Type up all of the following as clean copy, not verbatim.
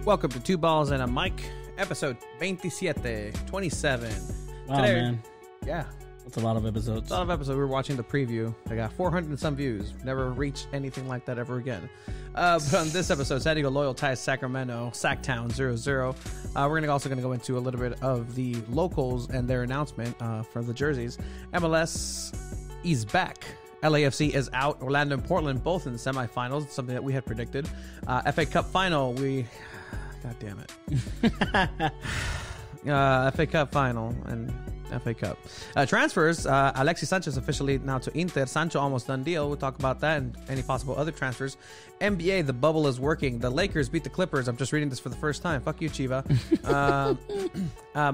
Welcome to Two Balls and a Mic, episode 27. Wow, Today, man. Yeah. That's a lot of episodes. It's a lot of episodes. We were watching the preview. They got 400 and some views. Never reached anything like that ever again. But on this episode, SanDiego Loyal ties Sacramento, Sacktown 0-0. We're also going to go into a little bit of the locals and their announcement for the jerseys. MLS is back. LAFC is out. Orlando and Portland both in the semifinals. Something that we had predicted. FA Cup final. God damn it. FA Cup final and FA Cup. Transfers. Alexis Sanchez officially now to Inter. Sancho almost done deal. We'll talk about that and any possible other transfers. NBA, the bubble is working. The Lakers beat the Clippers. I'm just reading this for the first time. Fuck you, Chiva.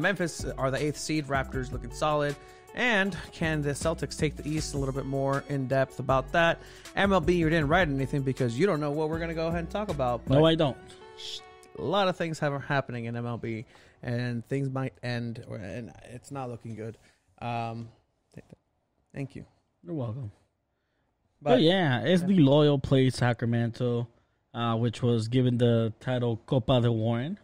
Memphis are the 8th seed. Raptors looking solid. And can the Celtics take the East? A little bit more in depth about that. MLB, you didn't write anything because you don't know what we're going to go ahead and talk about. No, I don't. A lot of things are happening in MLB, and things might end, and it's not looking good. Thank you. You're welcome. But yeah, SD Loyal played Sacramento, which was given the title Copa de Warren.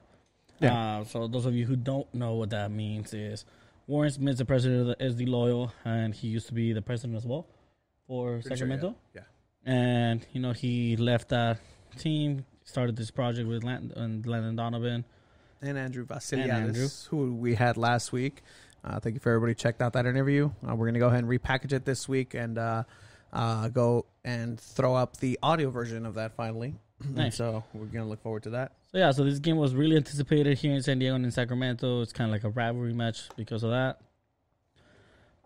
Yeah. So those of you who don't know what that means is Warren Smith's the president of the SD Loyal, and he used to be the president as well for Sacramento. Sure, yeah. And, he left that team, started this project with Landon Donovan. And Andrew Vasiliadis, who we had last week. Thank you for everybody who checked out that interview. We're going to go ahead and repackage it this week and go and throw up the audio version of that finally. Nice. So we're going to look forward to that. So this game was really anticipated here in San Diego and in Sacramento. It's kind of like a rivalry match because of that.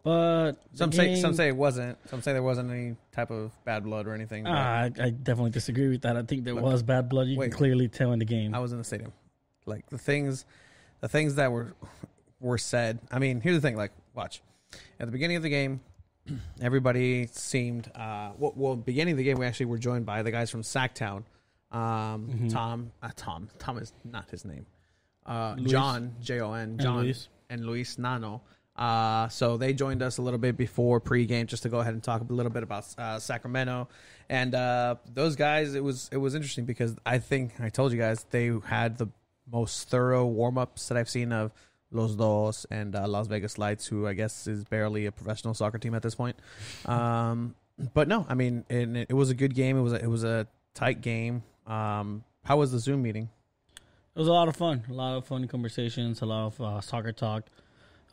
But some say it wasn't. Some say there wasn't any type of bad blood or anything. I definitely disagree with that. I think there was bad blood. You can clearly tell in the game. I was in the stadium. Like the things that were said. I mean, here's the thing. Like, watch. At the beginning of the game, everybody seemed. Beginning of the game, we actually were joined by the guys from Sacktown. Tom is not his name. John, Jon, John, and Luis Nano. So they joined us a little bit before pregame just to go ahead and talk a little bit about Sacramento. And those guys, it was interesting because I think I told you guys they had the most thorough warm-ups that I've seen of Los Dos and Las Vegas Lights, who I guess is barely a professional soccer team at this point. But no, I mean, it was a good game. It was a tight game. How was the Zoom meeting? It was a lot of fun. A lot of fun conversations. A lot of soccer talk.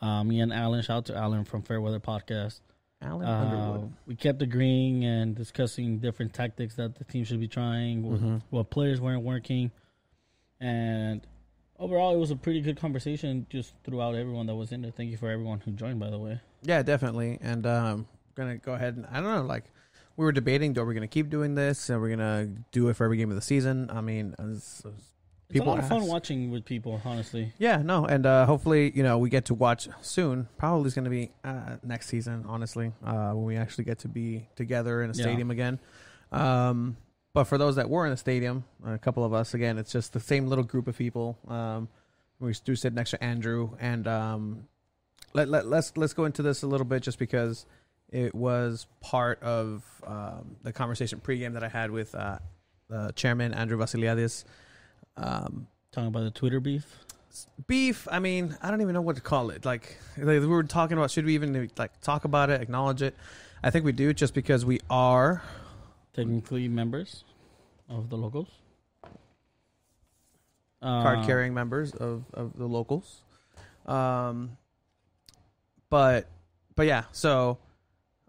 Me and Alan, shout out to Alan from Fairweather Podcast. Alan Underwood. We kept agreeing and discussing different tactics that the team should be trying, what players weren't working. And overall, it was a pretty good conversation just throughout everyone that was in there. Thank you for everyone who joined, by the way. Yeah, definitely. And I'm going to go ahead and, I don't know, like, we were debating, are we going to keep doing this? Are we going to do it for every game of the season? I mean, it's a lot of fun watching with people, honestly. Yeah, no, and hopefully, we get to watch soon. Probably is going to be next season, honestly, when we actually get to be together in a stadium again. But for those that were in the stadium, a couple of us, again, it's just the same little group of people. We do sit next to Andrew, and let's go into this a little bit just because it was part of the conversation pregame that I had with the chairman, Andrew Vasiliadis. Talking about the Twitter beef? I mean, I don't even know what to call it. Like we were talking about, should we even talk about it, acknowledge it? I think we do, just because we are technically members of the locals. Card-carrying members of the locals. But yeah, so...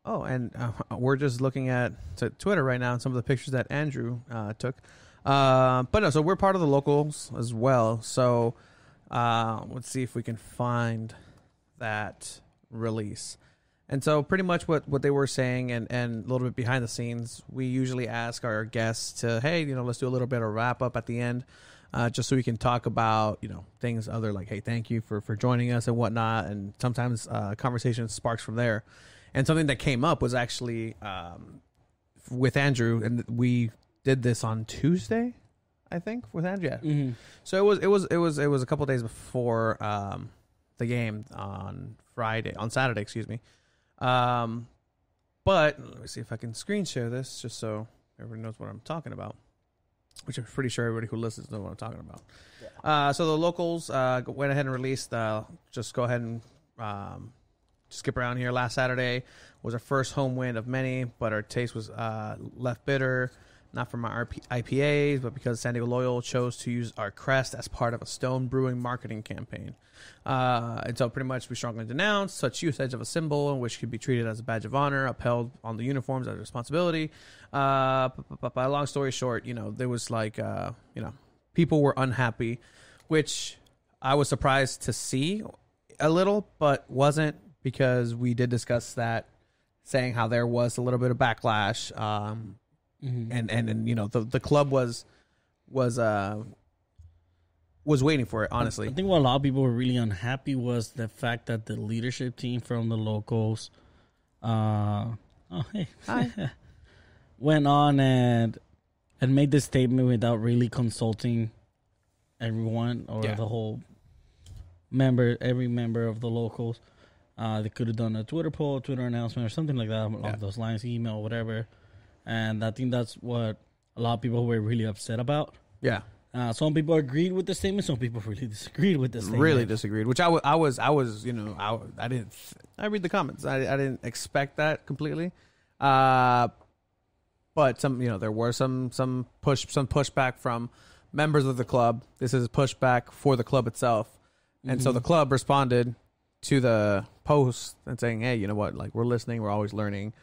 Oh, and we're just looking at Twitter right now and some of the pictures that Andrew took. But no, so we're part of the locals as well. So let's see if we can find that release. And so pretty much what they were saying and a little bit behind the scenes, we usually ask our guests to, hey, let's do a little bit of wrap up at the end, just so we can talk about, things other like, hey, thank you for joining us and whatnot. And sometimes conversation sparks from there. And something that came up was actually with Andrew, and we did this on Tuesday, I think, with Andrew. Yeah. Mm-hmm. So it was a couple of days before the game on Saturday, excuse me. But let me see if I can screen share this just so everyone knows what I'm talking about. which I'm pretty sure everybody who listens knows what I'm talking about. Yeah. So the locals went ahead and released. Just go ahead and skip around here. Last Saturday was our first home win of many, but our taste was left bitter. Not from our IPAs, but because San Diego Loyal chose to use our crest as part of a Stone Brewing marketing campaign. And so pretty much we strongly denounce such usage of a symbol in which could be treated as a badge of honor, upheld on the uniforms as a responsibility. But long story short, there was people were unhappy, which I was surprised to see a little, but wasn't, because we did discuss that, saying how there was a little bit of backlash. And the club was waiting for it, honestly. I think what a lot of people were really unhappy was the fact that the leadership team from the locals went on and made this statement without really consulting everyone or the whole every member of the locals. They could have done a Twitter poll, Twitter announcement, or something like that along those lines, email, whatever. And I think that's what a lot of people were really upset about. Yeah. Some people agreed with the statement. Some people really disagreed with the statement. Really disagreed, which I didn't. I read the comments. I didn't expect that completely. But there were some pushback from members of the club. This is pushback for the club itself, and so the club responded to the post and saying, "Hey, you know what? Like, we're listening. We're always learning."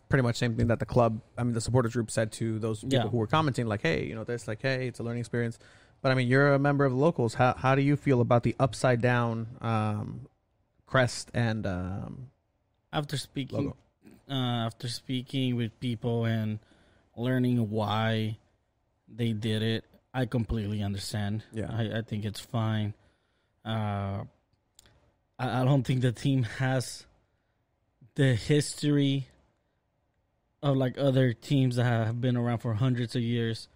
Pretty much same thing that the supporters group said to those people who were commenting, like, hey, hey, it's a learning experience. But I mean, you're a member of the locals. How do you feel about the upside down crest and after speaking with people and learning why they did it, I completely understand. Yeah, I think it's fine. I don't think the team has the history of like other teams that have been around for hundreds of years,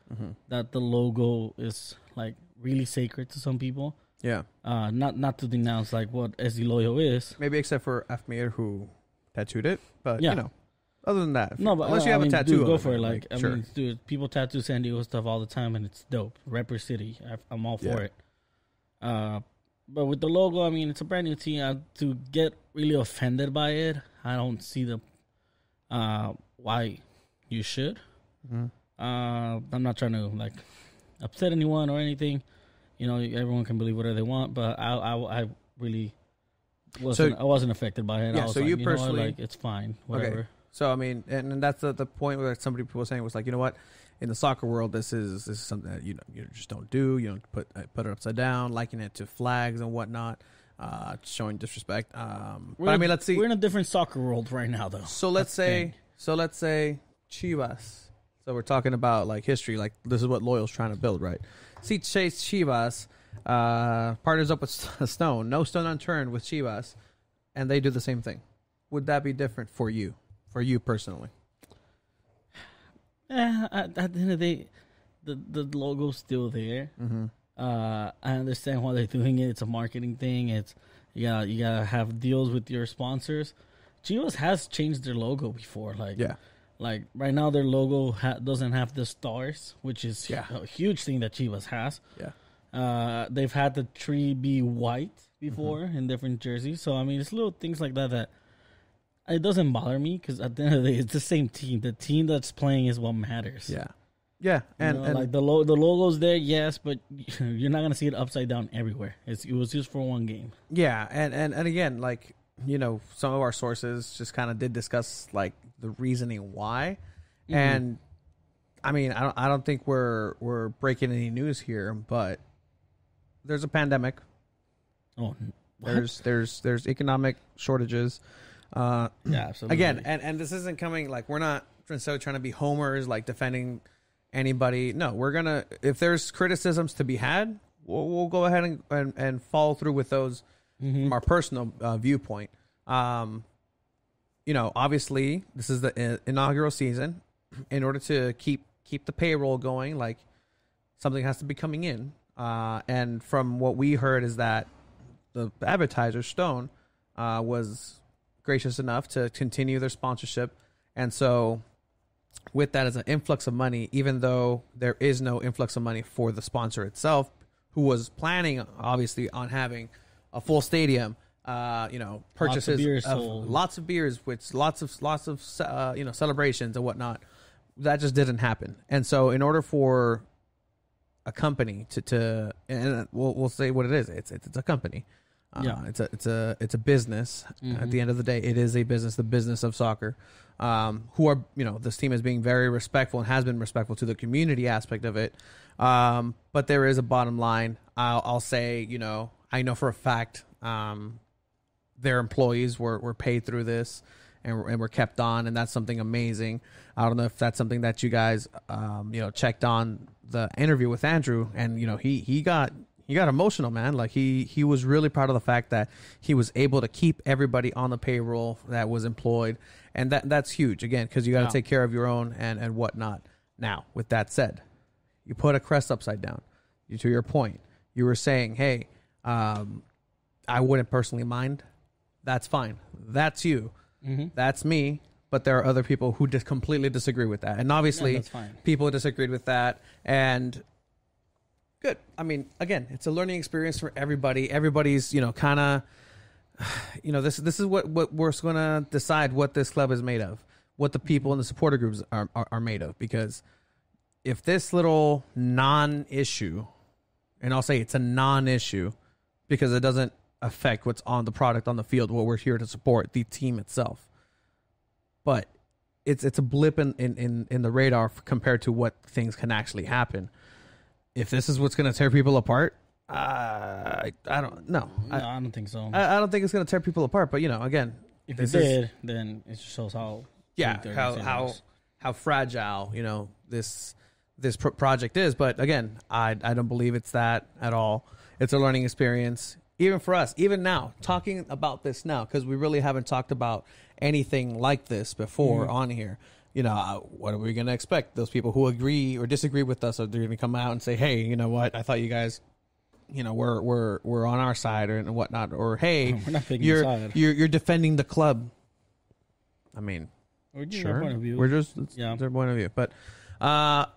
that the logo is like really sacred to some people. Yeah. Not to denounce like what SD Loyal is. Maybe except for Afmir, who tattooed it. But other than that, unless you have a tattoo, go for it. Like, I mean, dude, people tattoo San Diego stuff all the time, and it's dope. Rapper City, I'm all for it. But with the logo, I mean, it's a brand new team. To get really offended by it, I don't see the why you should. I'm not trying to like upset anyone or anything. Everyone can believe whatever they want, but I really wasn't. I wasn't affected by it. Yeah. I was so like, you personally, like, it's fine, whatever. Okay. So I mean, and that's the point where people were saying was like, you know what, in the soccer world, this is something that you just don't do. You don't put it upside down, likening it to flags and whatnot. Showing disrespect. But I mean, let's see. We're in a different soccer world right now, though. So let's say Chivas. So we're talking about like history. Like, this is what Loyal's trying to build, right? See, Chase Chivas partners up with Stone. No stone unturned with Chivas, and they do the same thing. Would that be different for you personally? At the end of the day, the logo's still there. I understand why they're doing it. It's a marketing thing. It's you gotta have deals with your sponsors. Chivas has changed their logo before. Like right now, their logo doesn't have the stars, which is a huge thing that Chivas has. Yeah. They've had the tree be white before in different jerseys. So I mean, it's little things like that it doesn't bother me, because at the end of the day, it's the same team. The team that's playing is what matters. Yeah. Yeah, and like the logo's there, yes, but you're not gonna see it upside down everywhere. It was just for one game. Yeah, and again, like, some of our sources just kind of did discuss like the reasoning why, and I mean, I don't think we're breaking any news here, but there's a pandemic. Oh, what? There's economic shortages. Yeah, absolutely. Again, and this isn't coming like, we're not necessarily trying to be homers, like defending anybody. No, we're gonna, if there's criticisms to be had, we'll go ahead and follow through with those from our personal viewpoint. Obviously this is the inaugural season. In order to keep the payroll going, like, something has to be coming in. And from what we heard is that the advertiser Stone was gracious enough to continue their sponsorship, and so with that as an influx of money, even though there is no influx of money for the sponsor itself, who was planning obviously on having a full stadium, purchases lots of beers, with lots of celebrations and whatnot. That just didn't happen. And so in order for a company to and we'll say what it is, it's a company. It's a business. At the end of the day, it is a business, the business of soccer. Who are, this team is being very respectful and has been respectful to the community aspect of it. But there is a bottom line. I'll say, I know for a fact, their employees were paid through this and were kept on, and that's something amazing. I don't know if that's something that you guys, checked on the interview with Andrew, and, he got emotional, man. Like he was really proud of the fact that he was able to keep everybody on the payroll that was employed. And that's huge, again, because you got to take care of your own and whatnot. Now, with that said, you put a crest upside down. To your point, you were saying, hey, I wouldn't personally mind. That's fine. That's you. That's me. But there are other people who just completely disagree with that. And obviously, people disagreed with that. And good. I mean, again, it's a learning experience for everybody. Everybody's, kind of, this is what we're going to decide what this club is made of, what the people in the supporter groups are made of. Because if this little non-issue, and I'll say it's a non-issue because it doesn't affect what's on the product on the field, what we're here to support, the team itself. But it's a blip in the radar compared to what things can actually happen. If this is what's going to tear people apart, I don't know. I don't think so. I don't think it's going to tear people apart. But again, if it did, then it just shows how how fragile this project is. But again, I don't believe it's that at all. It's a learning experience, even for us. Even now, talking about this now, because we really haven't talked about anything like this before on here. What are we going to expect? Those people who agree or disagree with us, are they going to come out and say, hey, you know what? I thought you guys, we're on our side and whatnot. Or, hey, you're defending the club. I mean, sure. Point of view. We're just, their point of view. But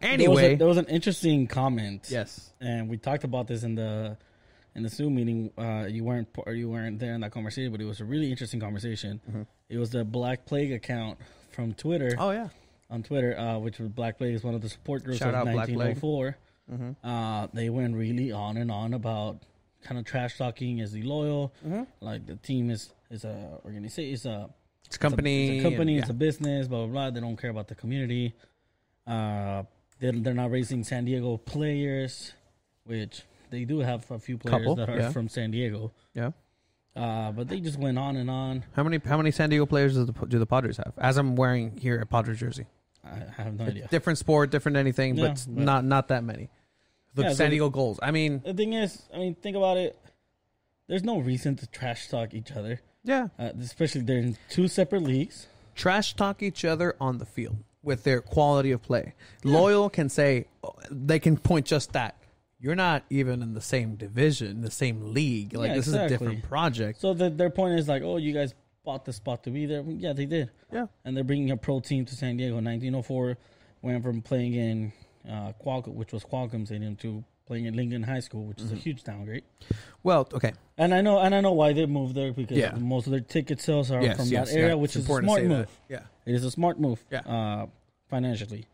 anyway. There was an interesting comment. Yes. And we talked about this in the Zoom meeting. You weren't there in that conversation, but it was a really interesting conversation. It was the Black Plague account from Twitter. Oh, yeah. On Twitter, which was Black Plague is one of the support groups Shout of out 1904. They went really on and on about kind of trash talking as the loyal. Like the team is a organization, it's a company, it's a business, blah blah blah. They don't care about the community. They're not raising San Diego players, which they do have a few players that are from San Diego. Yeah. But they just went on and on. How many San Diego players do the Padres have? As I'm wearing here a Padres jersey. I have no idea. Different sport, different anything, but not that many. The San Diego goals. I mean, the thing is, think about it. There's no reason to trash talk each other. Yeah. Especially they're in two separate leagues. Trash talk each other on the field with their quality of play. Yeah. Loyal can say, they can point just that. You're not even in the same division, the same league. Like, this is a different project. So their point is like, oh, you guys bought the spot to be there. Yeah, they did. Yeah. And they're bringing a pro team to San Diego. 1904 went from playing in Qualcomm, which was Qualcomm Stadium, to playing in Lincoln High School, which is a huge downgrade. Well, okay. And I know why they moved there, because most of their ticket sales are from that area, which is a smart move. Yeah. It is a smart move financially.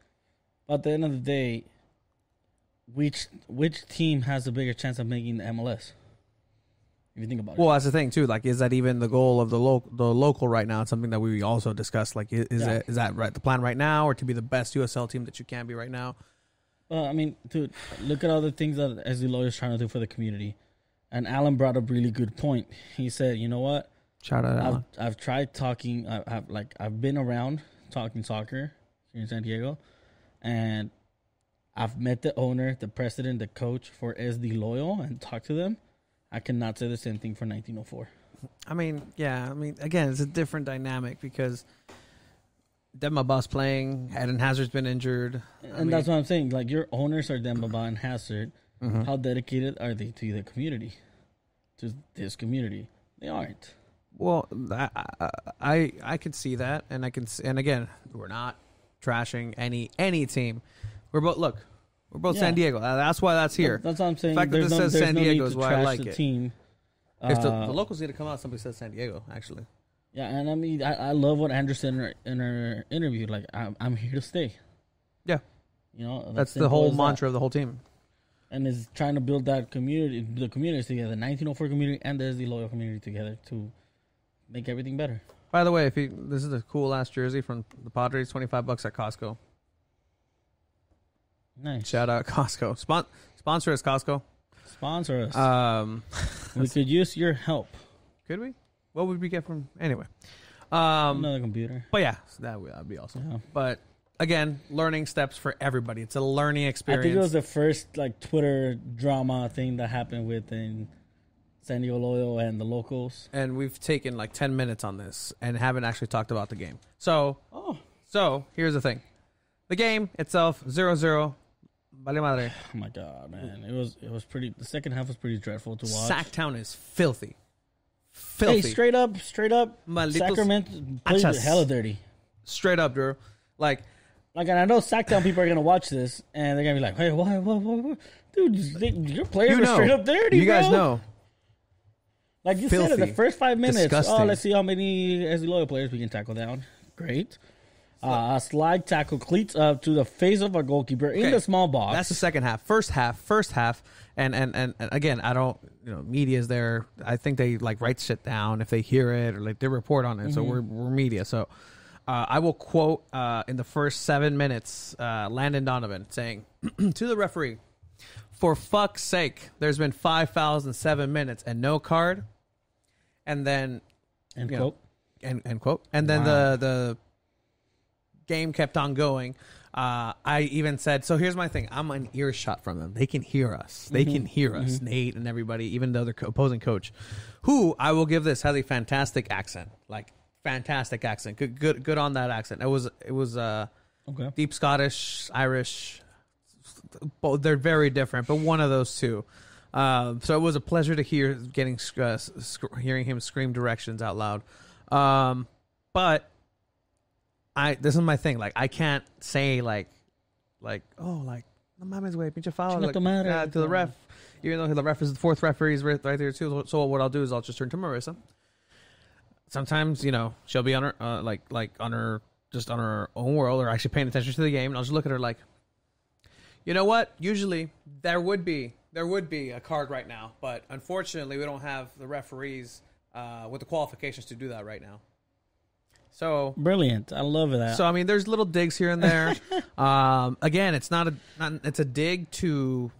But at the end of the day, which team has a bigger chance of making the MLS? If you think about it. Well, that's the thing too. Like, is that even the goal of the local right now? It's something that we also discussed. Like, is that right? The plan right now, or to be the best USL team that you can be right now? Well, dude, look at all the things that SD Lawyer is trying to do for the community. And Alan brought up a really good point. He said, you know what? Shout out Alan. I've tried talking. I've been around talking soccer here in San Diego, and I've met the owner, the president, the coach for SD Loyal and talked to them. I cannot say the same thing for 1904. Again, it's a different dynamic because Demba Ba's playing, Eden Hazard's been injured. That's what I'm saying. Like, your owners are Demba Ba and Hazard. How dedicated are they to the community? To this community? They aren't. Well, I could see that, and again, we're not trashing any team. We're both San Diego. That's why that's here. That's what I'm saying. The fact that this says San Diego is why I like it. Team. If the locals need to come out, somebody says San Diego, actually. Yeah, and I mean, I love what Andrew said in her interview. Like, I'm here to stay. Yeah. You know, that's the whole mantra of the whole team. And is trying to build that community, the communities together, the 1904 community and the SD Loyal community together to make everything better. By the way, this is a cool ass jersey from the Padres, $25 at Costco. Nice. Shout out Costco. Sponsor us, Costco. Sponsor us. We could use your help. Could we? What would we get from anyway? Another computer. But yeah, so that'd be awesome. Yeah. But again, learning steps for everybody. It's a learning experience. I think it was the first like Twitter drama thing that happened within San Diego Loyal and the locals. And we've taken like 10 minutes on this and haven't actually talked about the game. So here's the thing. The game itself, 0-0. Vale madre. Oh my god, man. It was pretty. The second half was pretty dreadful to watch. Sacktown is filthy. Hey, straight up, Malditos Sacramento plays hella dirty. Straight up, Drew. Like, and I know Sacktown people are gonna watch this and they're gonna be like, "Hey, why? Dude, your players are straight up dirty." You guys know. Like you said, in the first 5 minutes, disgusting. Let's see how many SD Loyal players we can tackle down. Great. A slide tackle cleats up to the face of a goalkeeper in the small box. That's the second half. First half, and again, I don't, media's there. I think they like write shit down if they hear it or like they report on it. Mm-hmm. So we're media. So I will quote in the first 7 minutes, Landon Donovan saying to the referee, "For fuck's sake, there's been 5 fouls in 7 minutes and no card." And then end quote. End quote. And then the game kept on going. I even said, so here's my thing. I'm an earshot from them. They can hear us. They can hear us, Nate and everybody, even though they're opposing coach, who I will give this has a fantastic accent. Like, fantastic accent. Good on that accent. It was deep Scottish, Irish. Both they're very different, but one of those two. So it was a pleasure to hear hearing him scream directions out loud. But this is my thing. Like, I can't say like, no mames, güey, pinche foul, to the ref, even though the ref is the fourth referee, is right there too. So what I'll do is I'll just turn to Marissa. Sometimes, she'll be on her, on her own world, or actually paying attention to the game, and I'll just look at her like, you know what? Usually there would be a card right now, but unfortunately we don't have the referees with the qualifications to do that right now. So brilliant. I love that. So I mean, there's little digs here and there. Again, it's it's a dig to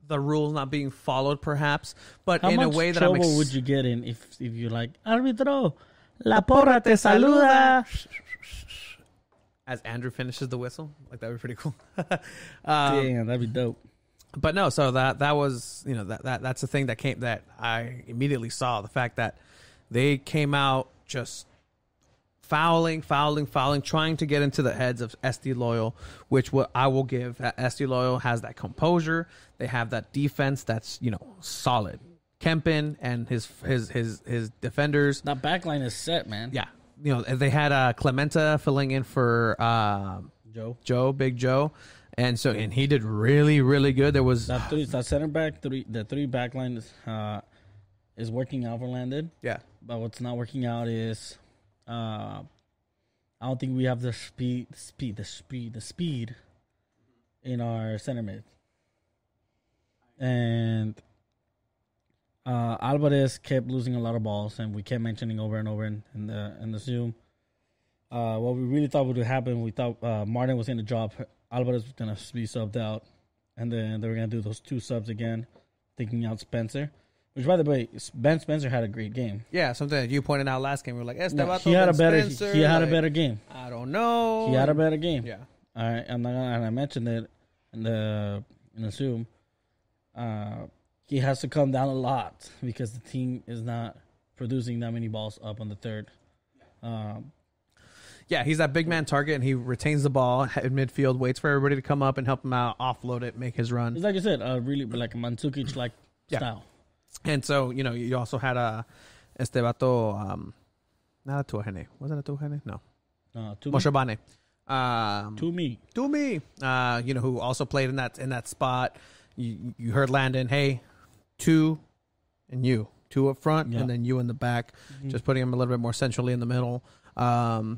the rules not being followed, perhaps, but how in much a way that trouble would you get in if you like, árbitro, la porra te saluda, as Andrew finishes the whistle? Like, that would be pretty cool. Damn, that'd be dope. But no, so that was that's the thing that I immediately saw, the fact that they came out just fouling, trying to get into the heads of SD Loyal, which what I will give. SD Loyal has that composure. They have that defense that's solid. Kempin and his defenders. That backline is set, man. Yeah, they had Clementa filling in for Big Joe. And he did really, really good. There was that center back the three backline is working out for Landon. Yeah, but what's not working out is I don't think we have the speed in our center mid. And Alvarez kept losing a lot of balls, and we kept mentioning over and over in the Zoom. What we really thought would happen, we thought Martin was going to drop. Alvarez was going to be subbed out, and then they were going to do those two subs again, taking out Spencer. Which, by the way, Ben Spencer had a great game. Yeah, something that you pointed out last game. We were like, he had a better game. I don't know. He had a better game. Yeah. All right, and I mentioned it in the Zoom. He has to come down a lot because the team is not producing that many balls up on the third. Yeah, he's that big man target, and he retains the ball in midfield, waits for everybody to come up and help him out, offload it, make his run. It's like I said, really like a Mandzukic-like style. And so, you also had este vato, not Tuahene. Was it a Tuahene? No. Moshabane. To me, who also played in that spot. You heard Landon, hey, two up front, and then you in the back, just putting him a little bit more centrally in the middle. But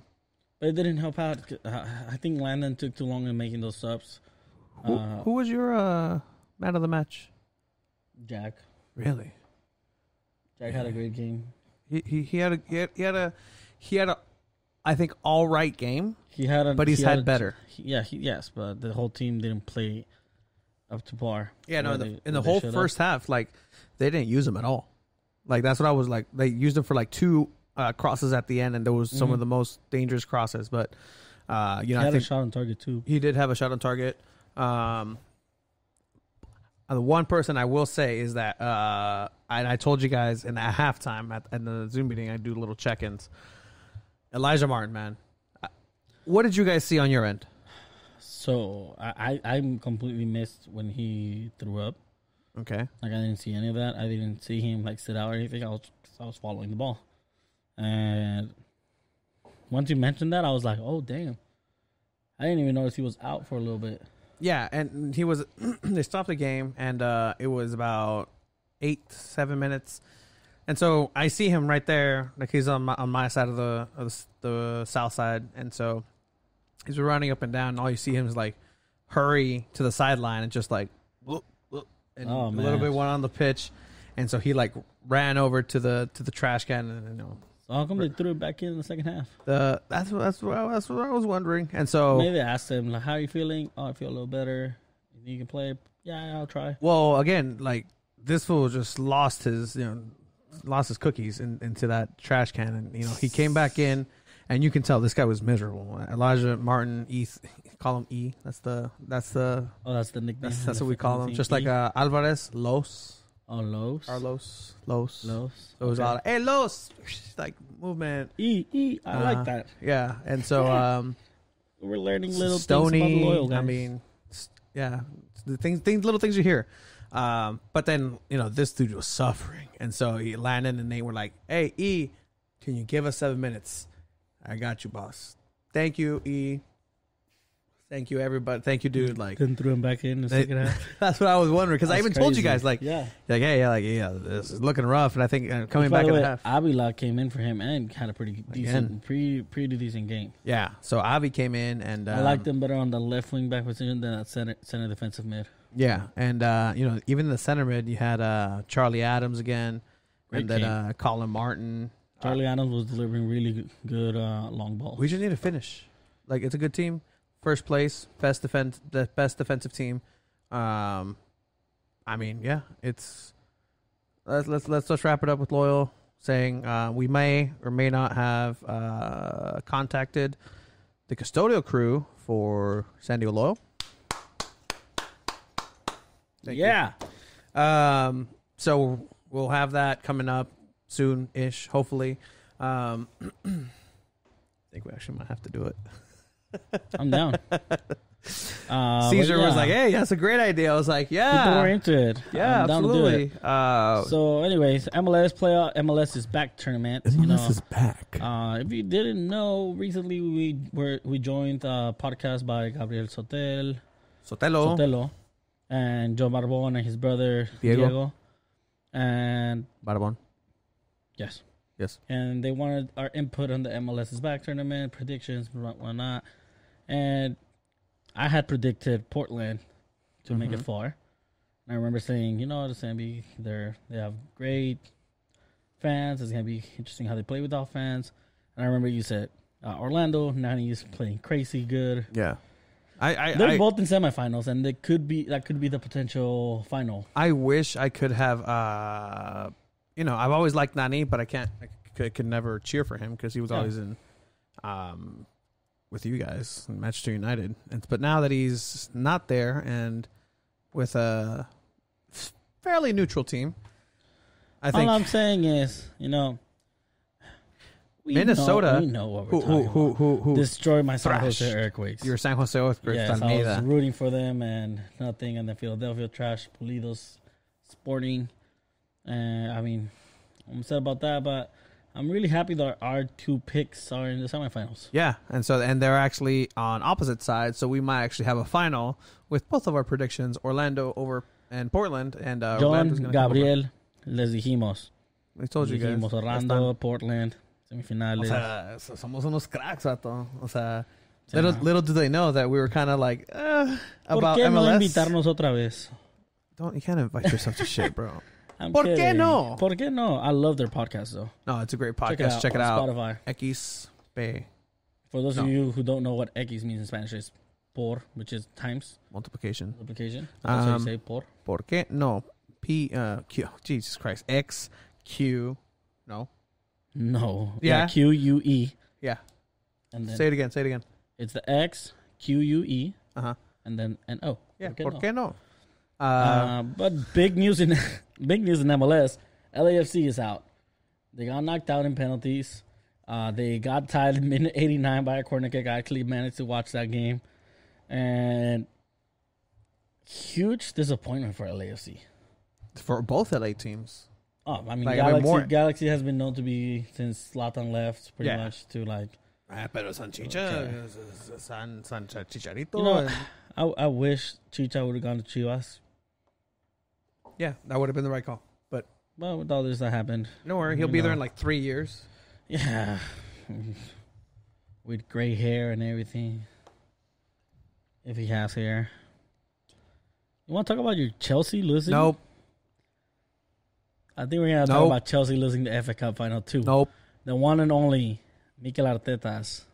it didn't help out. I think Landon took too long in making those subs. Who was your man of the match? Jack. Really? Jack had a great game. He had a I think all right game. But he's had better. Yes, but the whole team didn't play up to par. Yeah, no, in the whole first half, like they didn't use him at all. Like that's what I was like. They used him for like two crosses at the end, and there was some of the most dangerous crosses. But he had a shot on target too. He did have a shot on target. The one person I will say is that, and I told you guys in at halftime at the Zoom meeting, I do little check-ins. Elijah Martin, man, what did you guys see on your end? So I'm completely missed when he threw up. Okay, like I didn't see any of that. I didn't see him like sit out or anything. I was following the ball, and once you mentioned that, I was like, oh damn, I didn't even notice he was out for a little bit. Yeah, and he was. They stopped the game, and it was about 8-7 minutes, and so I see him right there, like he's on my side of the south side, and so he's running up and down. And all you see him is like hurry to the sideline and just like, and a little bit went on the pitch, and so he like ran over to the trash can, and So how come they threw it back in the second half? That's what I was wondering. And so maybe they asked him, like, how are you feeling? Oh, I feel a little better. You can play? Yeah, I'll try. Well, again, like this fool just lost his cookies into that trash can, and he came back in, and you can tell this guy was miserable. Elijah Martin, call him E. That's the nickname. That's what we call him. Just like Alvarez, Los. Oh, Los. Los. So it was all like, hey, Los. Like movement. I like that. Yeah. And so we're learning little Stoney, things about the loyal guys. I mean, yeah. The little things you hear. But then, this dude was suffering. And so Landon and Nate were like, hey, E, can you give us 7 minutes? I got you, boss. Thank you, E. Thank you, everybody. Thank you, dude. Like, then threw him back in the second half. That's what I was wondering, because I even told you guys, this is looking rough, and I think coming back in the half. Avila came in for him and had a pretty decent, pretty decent game. Yeah, so Avi came in, and I liked him better on the left wing back position than at center defensive mid. Yeah, and even in the center mid, you had Charlie Adams again, and then Colin Martin. Charlie Adams was delivering really good long balls. We just need to finish. Like, it's a good team. First place, the best defensive team. I mean, yeah, it's let's just wrap it up with Loyal saying we may or may not have contacted the custodial crew for SanDiego Loyal. Thank you. So we'll have that coming up soon-ish, hopefully. I think we actually might have to do it. I'm down. Caesar was like, hey, that's a great idea. I was like, yeah. People were into it. Yeah, I'm absolutely. So anyways, MLS is back tournament. MLS is back. If you didn't know, recently we joined a podcast by Gabriel Sotelo and Joe Barbon and his brother Diego. And Barbon. Yes. Yes. And they wanted our input on the MLS is back tournament, predictions, whatnot. And I had predicted Portland to make it far. And I remember saying, it's going to be they have great fans. It's going to be interesting how they play without fans. And I remember you said Orlando, Nani is playing crazy good. Yeah. They're both in semifinals, and that could be the potential final. I wish I could have I've always liked Nani, but I could never cheer for him because he was always in with you guys in Manchester United. But now that he's not there and with a fairly neutral team, I think all I'm saying is, Minnesota, we know what we're talking about. Who destroyed my San Jose Earthquakes. Your San Jose Earthquakes. Yes, I was rooting for them and nothing, and then Philadelphia trash Pulido's Sporting. I mean, I'm upset about that, but I'm really happy that our 2 picks are in the semifinals. Yeah, and they're actually on opposite sides, so we might actually have a final with both of our predictions: Orlando over and Portland, and John, Gabriel, les dijimos. We told you guys. Orlando, Portland, semifinales. O sea, somos unos cracks, vato. O sea, little do they know that we were kind of like about ¿Por qué MLS. no invitarnos otra vez? You can't invite yourself to shit, bro. ¿Por qué no? ¿Por qué no? I love their podcast, though. No, it's a great podcast. Check it out. Spotify. X Bay. For those of you who don't know what X means in Spanish, it's por, which is times. Multiplication. That's how you say por. ¿Por qué no? Q. Jesus Christ. X, Q. No. Yeah. QUE. Yeah. And then say it again. It's the X, QUE. And then an O. Yeah. ¿Por qué no? But big news in MLS. LAFC is out. They got knocked out in penalties. They got tied in minute 89 by a corner kick. I actually managed to watch that game. And huge disappointment for LAFC. For both LA teams. Oh, I mean, like, Galaxy has been known to be, since Zlatan left, pretty much to like... Pero San Chicha, San Chicharito. You know, I wish Chicha would have gone to Chivas. Yeah, that would have been the right call. But well, with all this that happened, don't worry, he'll be there in like 3 years. Yeah, with gray hair and everything, if he has hair. You want to talk about your Chelsea losing? Nope. I think we're gonna talk about Chelsea losing the FA Cup final too. Nope. The one and only Mikel Arteta's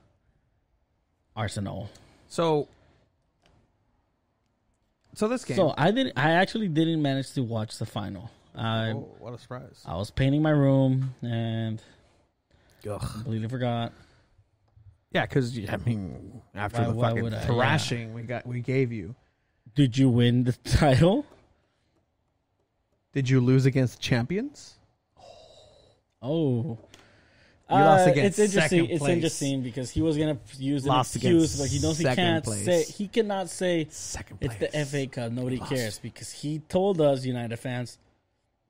Arsenal. So this game. So I actually didn't manage to watch the final. What a surprise! I was painting my room and completely forgot. Yeah, because I mean, after the fucking thrashing we gave you. Did you win the title? Did you lose against champions? Oh. You lost against it's interesting. second place. It's interesting because he was gonna use an excuse, but he cannot say second place. It's the FA Cup. Nobody cares because he told us, United fans,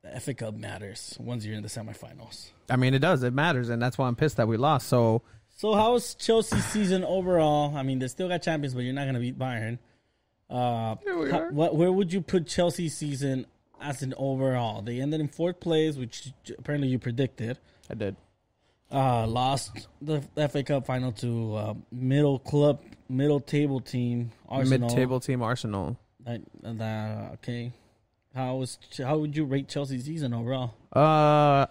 the FA Cup matters once you're in the semifinals. I mean, it does. It matters, and that's why I'm pissed that we lost. So how was Chelsea's season overall? I mean, they still got champions, but you're not gonna beat Bayern. Here we are. Where would you put Chelsea's season as an overall? They ended in 4th place, which apparently you predicted. I did. Lost the FA Cup final to middle table team Arsenal. Mid-table team Arsenal. Okay. How would you rate Chelsea's season overall?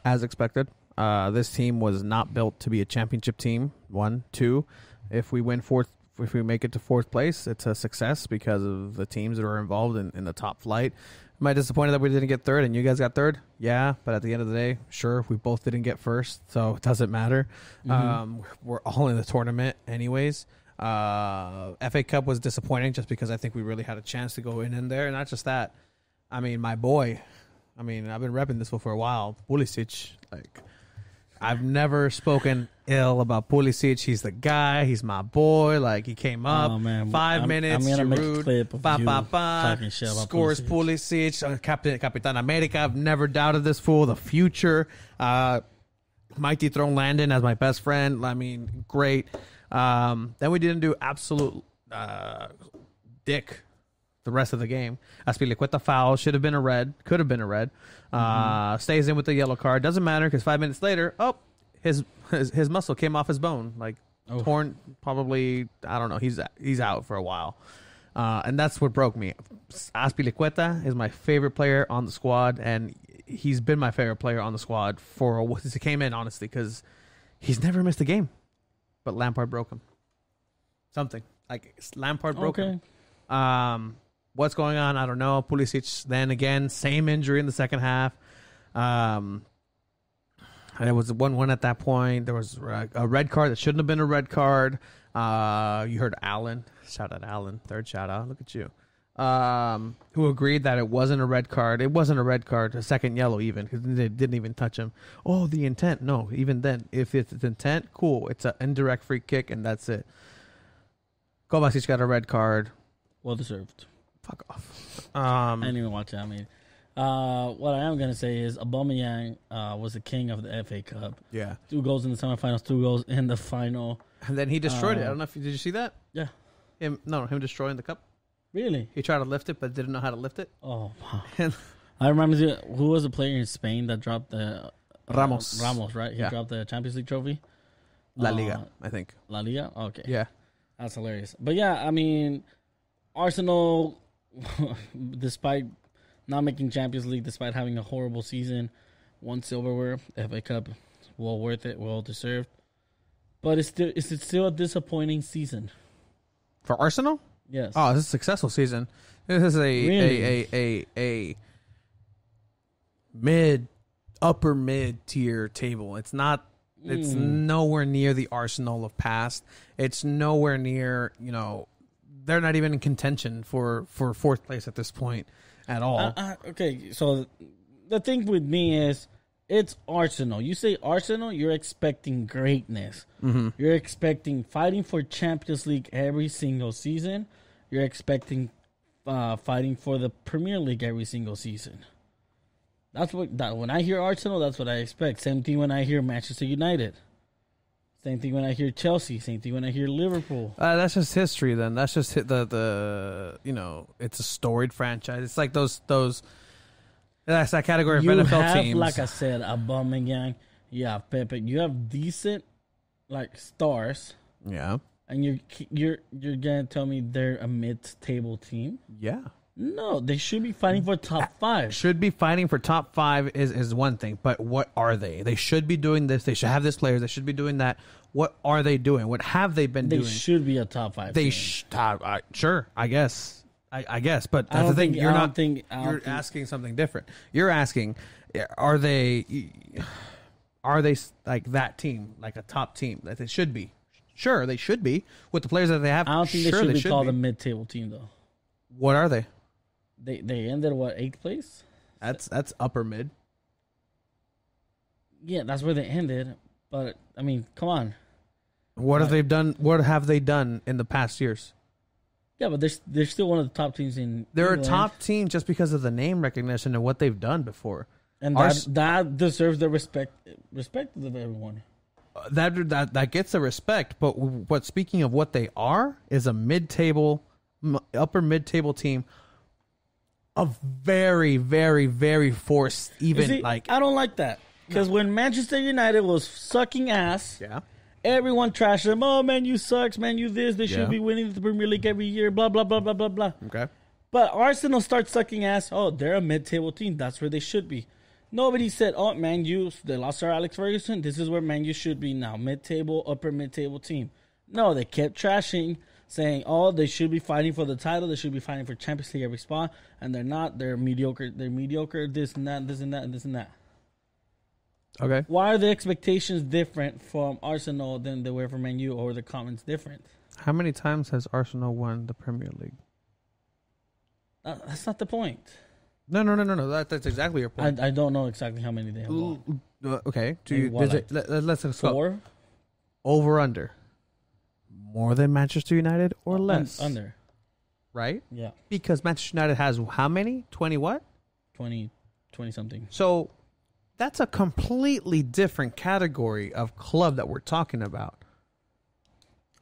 As expected. This team was not built to be a championship team. 1, 2. If we make it to 4th place, it's a success because of the teams that are involved in the top flight. Am I disappointed that we didn't get 3rd and you guys got 3rd? Yeah, but at the end of the day, sure, we both didn't get 1st, so it doesn't matter. Mm-hmm. We're all in the tournament anyways. FA Cup was disappointing just because I think we really had a chance to go in there. And not just that. I mean, my boy, I've been repping this for a while, Pulisic, I've never spoken ill about Pulisic. He's the guy. He's my boy. He came up. 5 minutes. I'm gonna make a clip of you talking shit about scores Pulisic. Capitan America. I've never doubted this fool. The future. Might dethrone Landon as my best friend. I mean, great. Then we didn't do absolute dick the rest of the game. Azpilicueta foul. Should have been a red. Could have been a red. Stays in with the yellow card. Doesn't matter because 5 minutes later, his muscle came off his bone. Torn. Probably, I don't know. He's out for a while. And that's what broke me. Azpilicueta is my favorite player on the squad, and he's been my favorite player on the squad since he came in, honestly, because he's never missed a game. But Lampard broke him. Something. Lampard broke him. What's going on? I don't know. Pulisic, then again, same injury in the second half. And it was 1-1 at that point. There was a red card that shouldn't have been a red card. You heard Alan. Shout out Alan. 3rd shout out. Look at you. Who agreed that it wasn't a red card. It wasn't a red card. A second yellow even. Because they didn't even touch him. Oh, the intent. No, even then. If it's intent, cool. It's an indirect free kick and that's it. Kovacic got a red card. Well deserved. Fuck off. I didn't even watch it. What I am going to say is AUBAMEYANG was the king of the FA Cup. Yeah. 2 goals in the semifinals, 2 goals in the final. And then he destroyed it. I don't know if did you see that? Yeah. Him destroying the cup. Really? He tried to lift it, but didn't know how to lift it. Oh, wow. I remember who was the player in Spain that dropped the... Ramos. Ramos, right? He dropped the Champions League trophy. La Liga, I think. La Liga? Okay. Yeah. That's hilarious. But yeah, I mean, Arsenal, despite not making Champions League, despite having a horrible season, won silverware, FA Cup, well worth it, well deserved. But is it still a disappointing season? For Arsenal? Yes. Oh, this is a successful season. This is a upper mid tier table. It's not. It's nowhere near the Arsenal of past. It's nowhere near. They're not even in contention for 4th place at this point at all. Okay, so the thing with me is it's Arsenal. You say Arsenal, you're expecting greatness. Mm-hmm. You're expecting fighting for Champions League every single season. You're expecting fighting for the Premier League every single season. When I hear Arsenal, that's what I expect. Same thing when I hear Manchester United. Same thing when I hear Chelsea. Same thing when I hear Liverpool. That's just history. Then that's just the it's a storied franchise. It's like those. That's that category of NFL teams. Like I said, AUBAMEYANG. You have Pepe. You have decent stars. Yeah. And you're gonna tell me they're a mid-table team? Yeah. No, they should be fighting for top 5. Should be fighting for top 5 is one thing, but what are they? They should be doing this. They should have this players. They should be doing that. What are they doing? What have they been doing? They should be a top 5. They sure, I guess. I guess, but that's the thing. You're asking something different. You're asking, are they like that team, like a top team that they should be? Sure, they should be with the players that they have. I don't think they should be called a mid-table team, though. What are they? They ended 8th place. That's upper mid. Yeah, that's where they ended. But I mean, come on. What have they done? What have they done in the past years? Yeah, but they're still one of the top teams in. They're England. a top team just because of the name recognition and what they've done before, and that deserves the respect of everyone. That gets the respect, but speaking of what they are is a upper mid-table team, a very, very, very forced. I don't like that because when Manchester United was sucking ass, everyone trashed them. Oh, Man U sucks. Man U this. They should be winning the Premier League every year. Blah blah blah blah blah blah. Okay, but Arsenal starts sucking ass. Oh, they're a mid-table team. That's where they should be. Nobody said, oh, Man U, they lost Sir Alex Ferguson. This is where Man U should be now. Mid-table, upper mid-table team. No, they kept trashing, saying, oh, they should be fighting for the title. They should be fighting for Champions League every spot. And they're not. They're mediocre. They're mediocre, this and that, this and that, and this and that. Okay. Why are the expectations different from Arsenal than they were from Man U, or the comments different? How many times has Arsenal won the Premier League? That's not the point. No. That's exactly your point. I don't know exactly how many they have won. Okay. Let's go. 4? Over under. More than Manchester United or less? Under. Right? Yeah. Because Manchester United has how many? 20 what? 20 something. So that's a completely different category of club that we're talking about.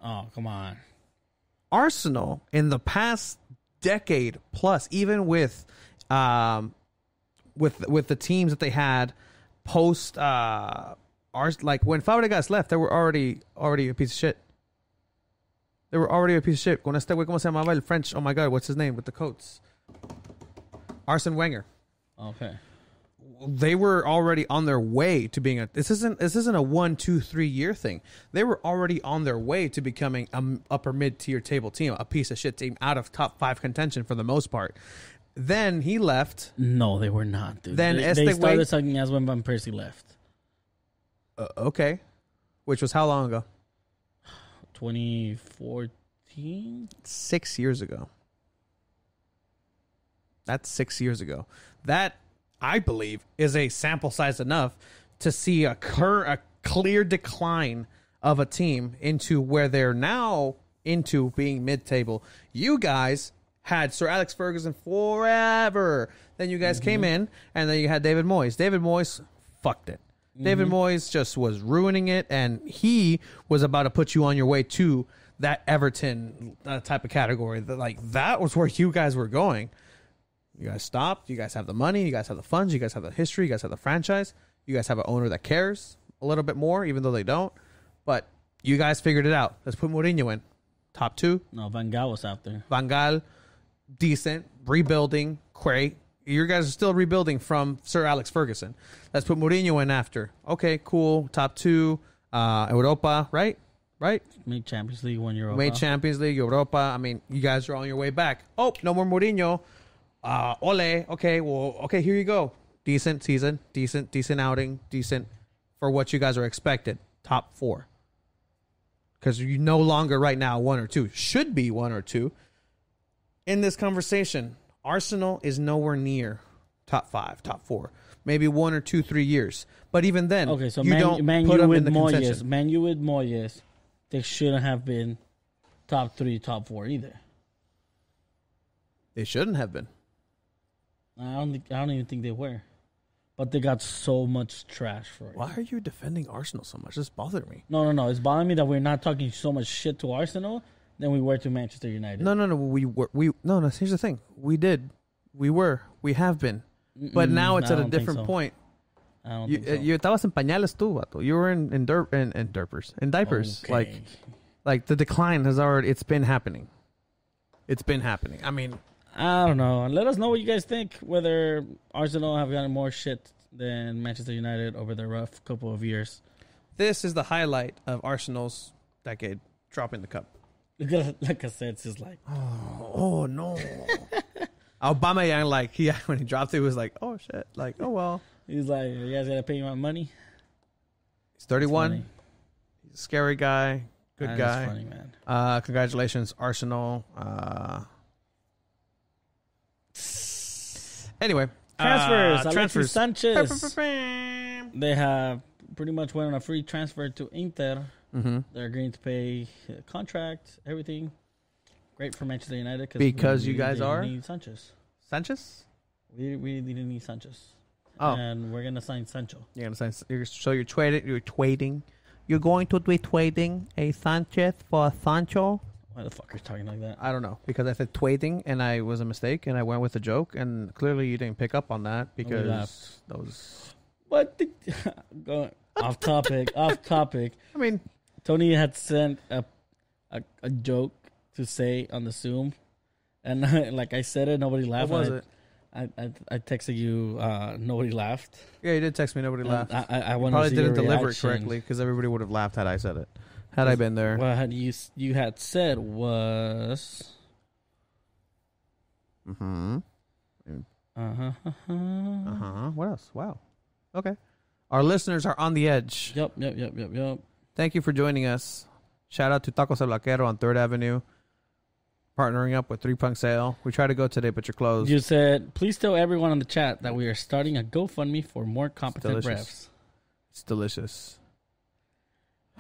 Oh, come on. Arsenal in the past decade plus, even with the teams that they had post like when Fabregas left, they were already a piece of shit. They were already a piece of shit. Con este güey, ¿cómo se llamaba el French? Oh my God, what's his name with the coats? Arsene Wenger. Okay. They were already on their way to being this isn't a 1, 2, 3 year thing. They were already on their way to becoming an upper mid tier table team, a piece of shit team out of top 5 contention for the most part. Then he left. No, they were not, dude. Then they started sucking ass when Van Persie left. Okay. Which was how long ago? 2014? 6 years ago. That's 6 years ago. That, I believe, is a sample size enough to see a clear decline of a team into where they're now into being mid-table. You guys had Sir Alex Ferguson forever. Then you guys came in, and then you had David Moyes. David Moyes fucked it. David Moyes just was ruining it, and he was about to put you on your way to that Everton type of category. That was where you guys were going. You guys stopped. You guys have the money. You guys have the funds. You guys have the history. You guys have the franchise. You guys have an owner that cares a little bit more, even though they don't. But you guys figured it out. Let's put Mourinho in. Top 2. No, Van Gaal was out there. Van Gaal, decent. Rebuilding. Great. You guys are still rebuilding from Sir Alex Ferguson. Let's put Mourinho in after. Okay, cool. Top 2. Europa, right? Made Champions League, won Europa. Made Champions League, Europa. I mean, you guys are on your way back. Oh, no more Mourinho. Ole. Okay, here you go. Decent season. Decent outing. Decent for what you guys are expected. Top 4. Because you no longer right now 1 or 2. Should be 1 or 2. In this conversation, Arsenal is nowhere near top 5, top 4. Maybe 1 or 2, 3 years. But even then, okay, so you don't put them in the contention. Man U with Moyes, they shouldn't have been top 3, top 4 either. They shouldn't have been. I don't even think they were. But they got so much trash for it. Why are you defending Arsenal so much? This bothers me. No. It's bothering me that we're not talking so much shit to Arsenal than we were to Manchester United. No. No. Here's the thing. We did. We were. We have been. But now it's at a different point. I don't think so. You estabas en pañales tú, vato. You were in diapers. Okay. Like the decline has already. It's been happening. I mean, I don't know. Let us know what you guys think. Whether Arsenal have gotten more shit than Manchester United over the rough couple of years. This is the highlight of Arsenal's decade, dropping the cup. Like I said, it's just like, oh no. Aubameyang, when he dropped it, he was like, oh shit, like, oh well. He's like, you guys gotta pay me my money. He's 31. He's a scary guy, good guy. That's funny, man. Congratulations, Arsenal. Anyway, transfers. Alexis Transfers. Sanchez. They have pretty much went on a free transfer to Inter. They're agreeing to pay contract, everything. Great for Manchester United because you guys are need Sanchez. We didn't need Sanchez. Oh, and we're gonna sign Sancho. You're gonna sign. So you're trading. You're going to be trading a Sanchez for a Sancho. Why the fuck are you talking like that? I don't know, because I said trading and I was a mistake and I went with a joke and clearly you didn't pick up on that because those. What? Going off topic. Off topic. I mean, Tony had sent a joke to say on the Zoom, and like I said it, nobody laughed. What was it? I texted you. Nobody laughed. Yeah, you did text me. Nobody laughed. I probably didn't deliver it correctly because everybody would have laughed had I said it. Had I been there. What you had said was. What else? Wow. Okay. Our listeners are on the edge. Yep. Thank you for joining us. Shout out to Tacos El Vaquero on 3rd Avenue. Partnering up with 3 Punk Sale. We tried to go today, but you're closed. You said, please tell everyone in the chat that we are starting a GoFundMe for more competent refs. It's delicious.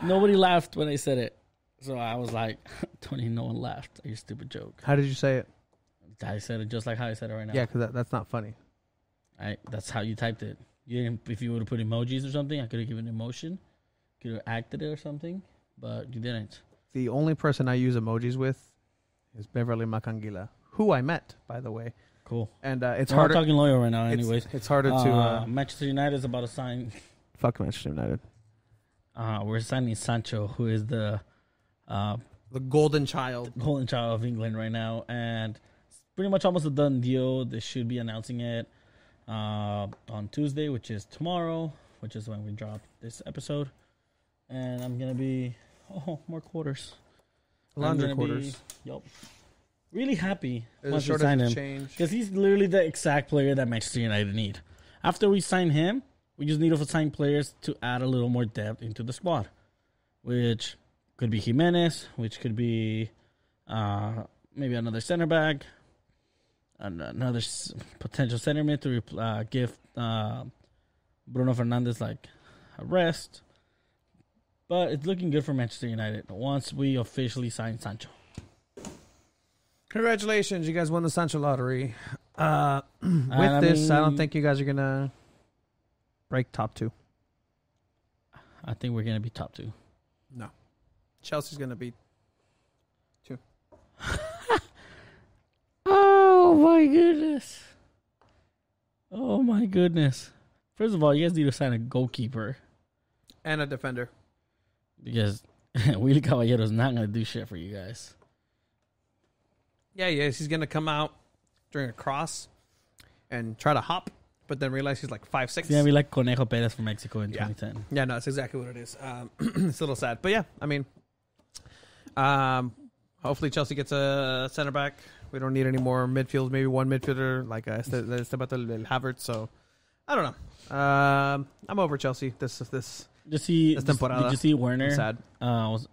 Nobody laughed when I said it. So I was like, Tony, no one laughed at your stupid joke. How did you say it? I said it just like how I said it right now. Yeah, because that's not funny. That's how you typed it. You didn't, if you would have put emojis or something, I could have given emotion. Could have acted it or something, but you didn't. The only person I use emojis with is Beverly Macangila, who I met, by the way. Cool. And it's We're harder. talking loyal right now, anyways. It's harder to. Manchester United is about to sign. Fuck Manchester United. We're signing Sancho, who is the golden child. Golden child of England right now. And it's pretty much almost a done deal. They should be announcing it on Tuesday, which is tomorrow, which is when we drop this episode. And I'm going to be... Oh, more quarters. Laundry quarters. Yup. Really happy once we sign him. Because he's literally the exact player that Manchester United need. After we sign him, we just need to sign players to add a little more depth into the squad. Which could be Jimenez, which could be maybe another center back, another potential center mid to give Bruno Fernandes like a rest. But it's looking good for Manchester United once we officially sign Sancho. Congratulations, you guys won the Sancho lottery. I don't think you guys are gonna break top 2. I think we're gonna be top 2. No, Chelsea's gonna be 2. Oh my goodness! Oh my goodness! First of all, you guys need to sign a goalkeeper and a defender because Willy Caballero is not gonna do shit for you guys. Yeah, he's gonna come out during a cross and try to hop, but then realize he's like 5'6". It's gonna be like Conejo Perez from Mexico in 2010. Yeah, no, that's exactly what it is. It's a little sad, but yeah, I mean, hopefully Chelsea gets a center back. We don't need any more midfield. Maybe one midfielder like Esteban Havertz. So I don't know. I'm over Chelsea. This temporada. Did you see Werner? I'm sad.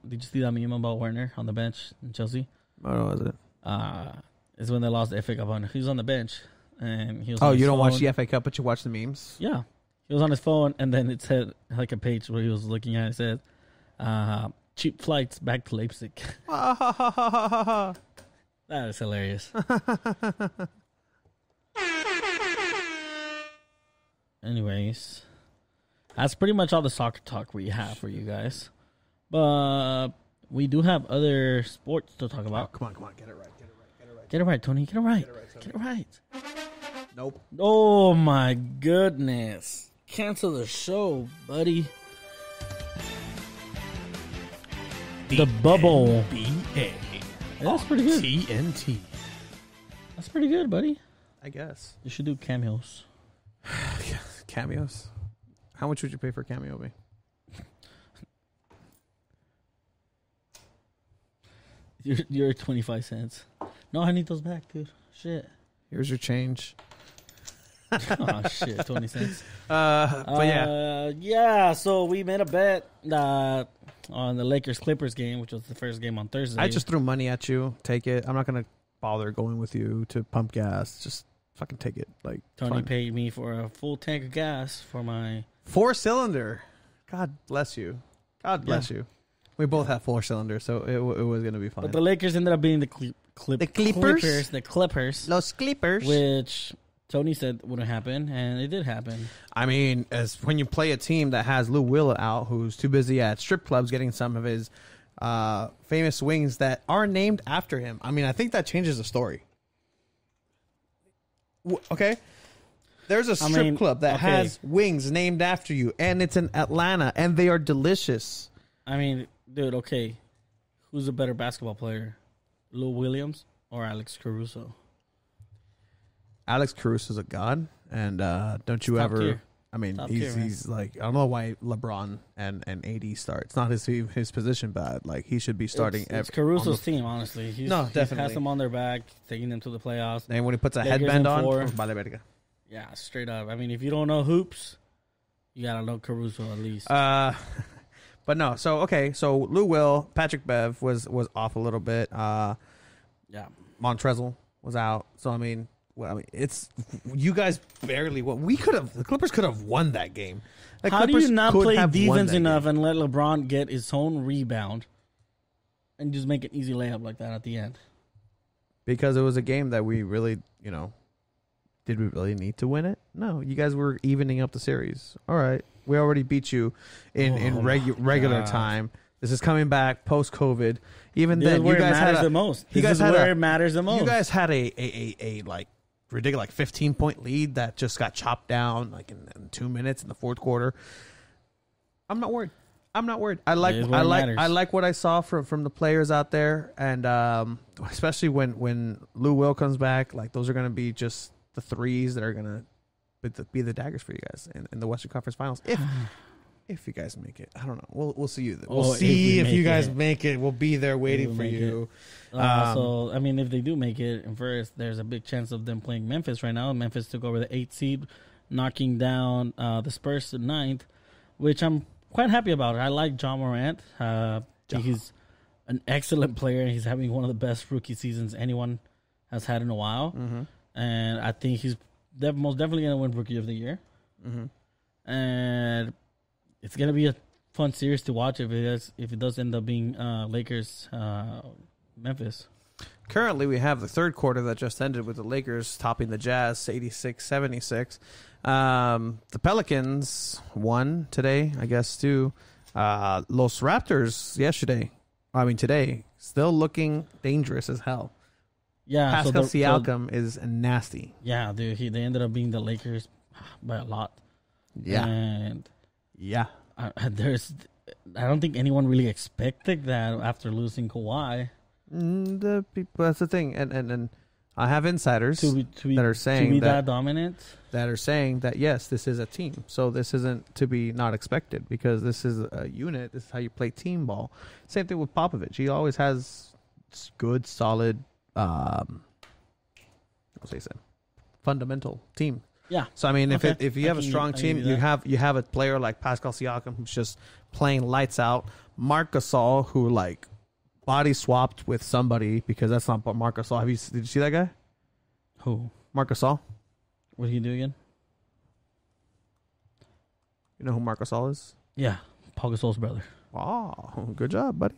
Did you see that meme about Werner on the bench in Chelsea? What was it? It's when they lost the FA Cup. He was on the bench, and he was. Oh, you don't watch the FA Cup, but you watch the memes. Yeah, he was on his phone, and then it said like a page where he was looking at. It said, "Cheap flights back to Leipzig." That is hilarious. Anyways, that's pretty much all the soccer talk we have for you guys, but we do have other sports to talk about. Oh, come on, get it right. Get it right, Tony. Get it right. Get it right. Nope. Oh my goodness! Cancel the show, buddy. The bubble. NBA. That's pretty good. TNT. That's pretty good, buddy. I guess You should do cameos. Cameos. How much would you pay for a cameo, me? You're 25 cents. No, I need those back, dude. Shit. Here's your change. Oh shit, 20 cents. But yeah. Yeah, so we made a bet on the Lakers-Clippers game, which was the first game on Thursday. I just threw money at you. Take it. I'm not going to bother going with you to pump gas. Just fucking take it. Like Tony paid me for a full tank of gas for my 4-cylinder. God bless you. God bless you. We both have 4 cylinders, so it was going to be fun. But the Lakers ended up being the Clippers. The Clippers. Los Clippers. Which Tony said wouldn't happen, and it did happen. I mean, as when you play a team that has Lou Will out, who's too busy at strip clubs getting some of his famous wings that are named after him. I mean, I think that changes the story. Okay? There's a strip club that has wings named after you, and it's in Atlanta, and they are delicious. I mean, dude, okay. Who's a better basketball player? Lou Williams or Alex Caruso? Alex Caruso's a god, and don't you ever... Tier. I mean, he's like... I don't know why LeBron and AD start. It's not his position, but like he should be starting... It's Caruso's team, honestly. Definitely. He has them on their back, taking them to the playoffs. And when he puts a headband on... Vale verga. Yeah, straight up. I mean, if you don't know hoops, you got to know Caruso at least. But no, so Lou Will, Patrick Bev was off a little bit. Yeah. Montrezl was out. So I mean, it's you guys barely won. The Clippers could have won that game. How do you not play defense enough and let LeBron get his own rebound and just make an easy layup like that at the end? Because it was a game that we really, did we really need to win it? No, you guys were evening up the series. All right. We already beat you in regular time. This is coming back post-COVID. Even then, you guys had the most. This is where it matters the most. You guys had a like ridiculous 15-point lead that just got chopped down like in 2 minutes in the fourth quarter. I'm not worried. I like what I saw from the players out there, and especially when Lou Will comes back, like those are going to be just the threes that are going to be the daggers for you guys in the Western Conference Finals. If you guys make it, I don't know. We'll see you. We'll see if you guys make it. We'll be there waiting for you. So I mean, if they do make it, and first, there's a big chance of them playing Memphis right now. Memphis took over the 8th seed, knocking down the Spurs to 9th, which I'm quite happy about. I like John Morant. He's an excellent player. He's having one of the best rookie seasons anyone has had in a while, and I think he's most definitely going to win Rookie of the Year. And it's going to be a fun series to watch if it does end up being Lakers Memphis. Currently, we have the third quarter that just ended with the Lakers topping the Jazz 86-76. The Pelicans won today, I guess, too. Los Raptors today, still looking dangerous as hell. Yeah, Pascal Siakam is nasty. Yeah, dude, they ended up being the Lakers by a lot. Yeah. And yeah. I don't think anyone really expected that after losing Kawhi. That's the thing, and I have insiders that are saying to be that dominant. That are saying that yes, this is a team, so this isn't to be not expected because this is a unit. This is how you play team ball. Same thing with Popovich. He always has good, solid, fundamental team. Yeah. So I mean, if you have a strong team, you have a player like Pascal Siakam who's just playing lights out. Marc Gasol, who like body swapped with somebody because that's not Marc Gasol. Did you see that guy? Who? Marc Gasol. What did he do again? You know who Marc Gasol is? Yeah, Paul Gasol's brother. Wow, good job, buddy.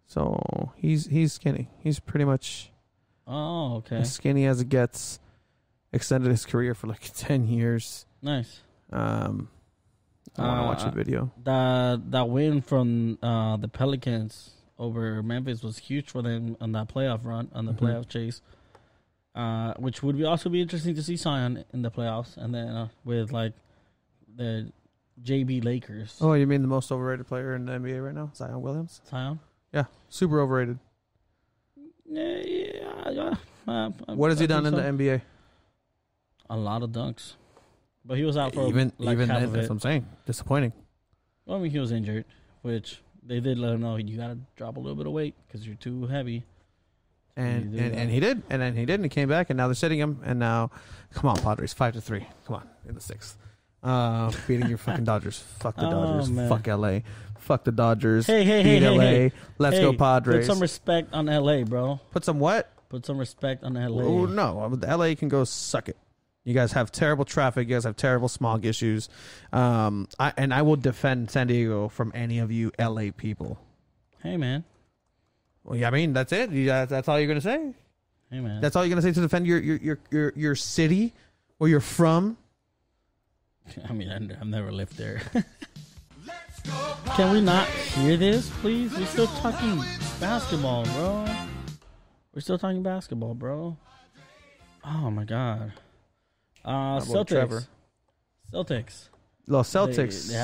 So he's skinny. He's pretty much as skinny as it gets. Extended his career for like 10 years. Nice. I want to watch a video. That win from the Pelicans over Memphis was huge for them on that playoff run, on the playoff chase. Which would also be interesting to see Zion in the playoffs, and then with like the JB Lakers. Oh, you mean the most overrated player in the NBA right now, Zion Williams? Zion? Yeah, super overrated. Yeah. What has he done in the NBA? A lot of dunks, but he was out for even half of that's it. what I'm saying. Disappointing. Well, I mean, he was injured, which they did let him know you got to drop a little bit of weight because you're too heavy. And he did, and then he did, and he came back, and now they're sitting him, and now, come on, Padres, 5-3, come on, in the sixth, beating your fucking Dodgers. Fuck the Dodgers. Man. Fuck LA. Fuck the Dodgers. Hey, LA. Let's go Padres. Put some respect on LA, bro. Put some what? Put some respect on LA. Oh no, LA can go suck it. You guys have terrible traffic. You guys have terrible smog issues. I will defend San Diego from any of you LA people. Hey, man. Well, yeah, I mean, that's it. That's all you're gonna say. Hey, man. That's all you're gonna say to defend your city where you're from. I mean, I've never lived there. Can we not hear this, please? We're still talking basketball, bro. We're still talking basketball, bro. Oh my god. Celtics. Los Celtics. They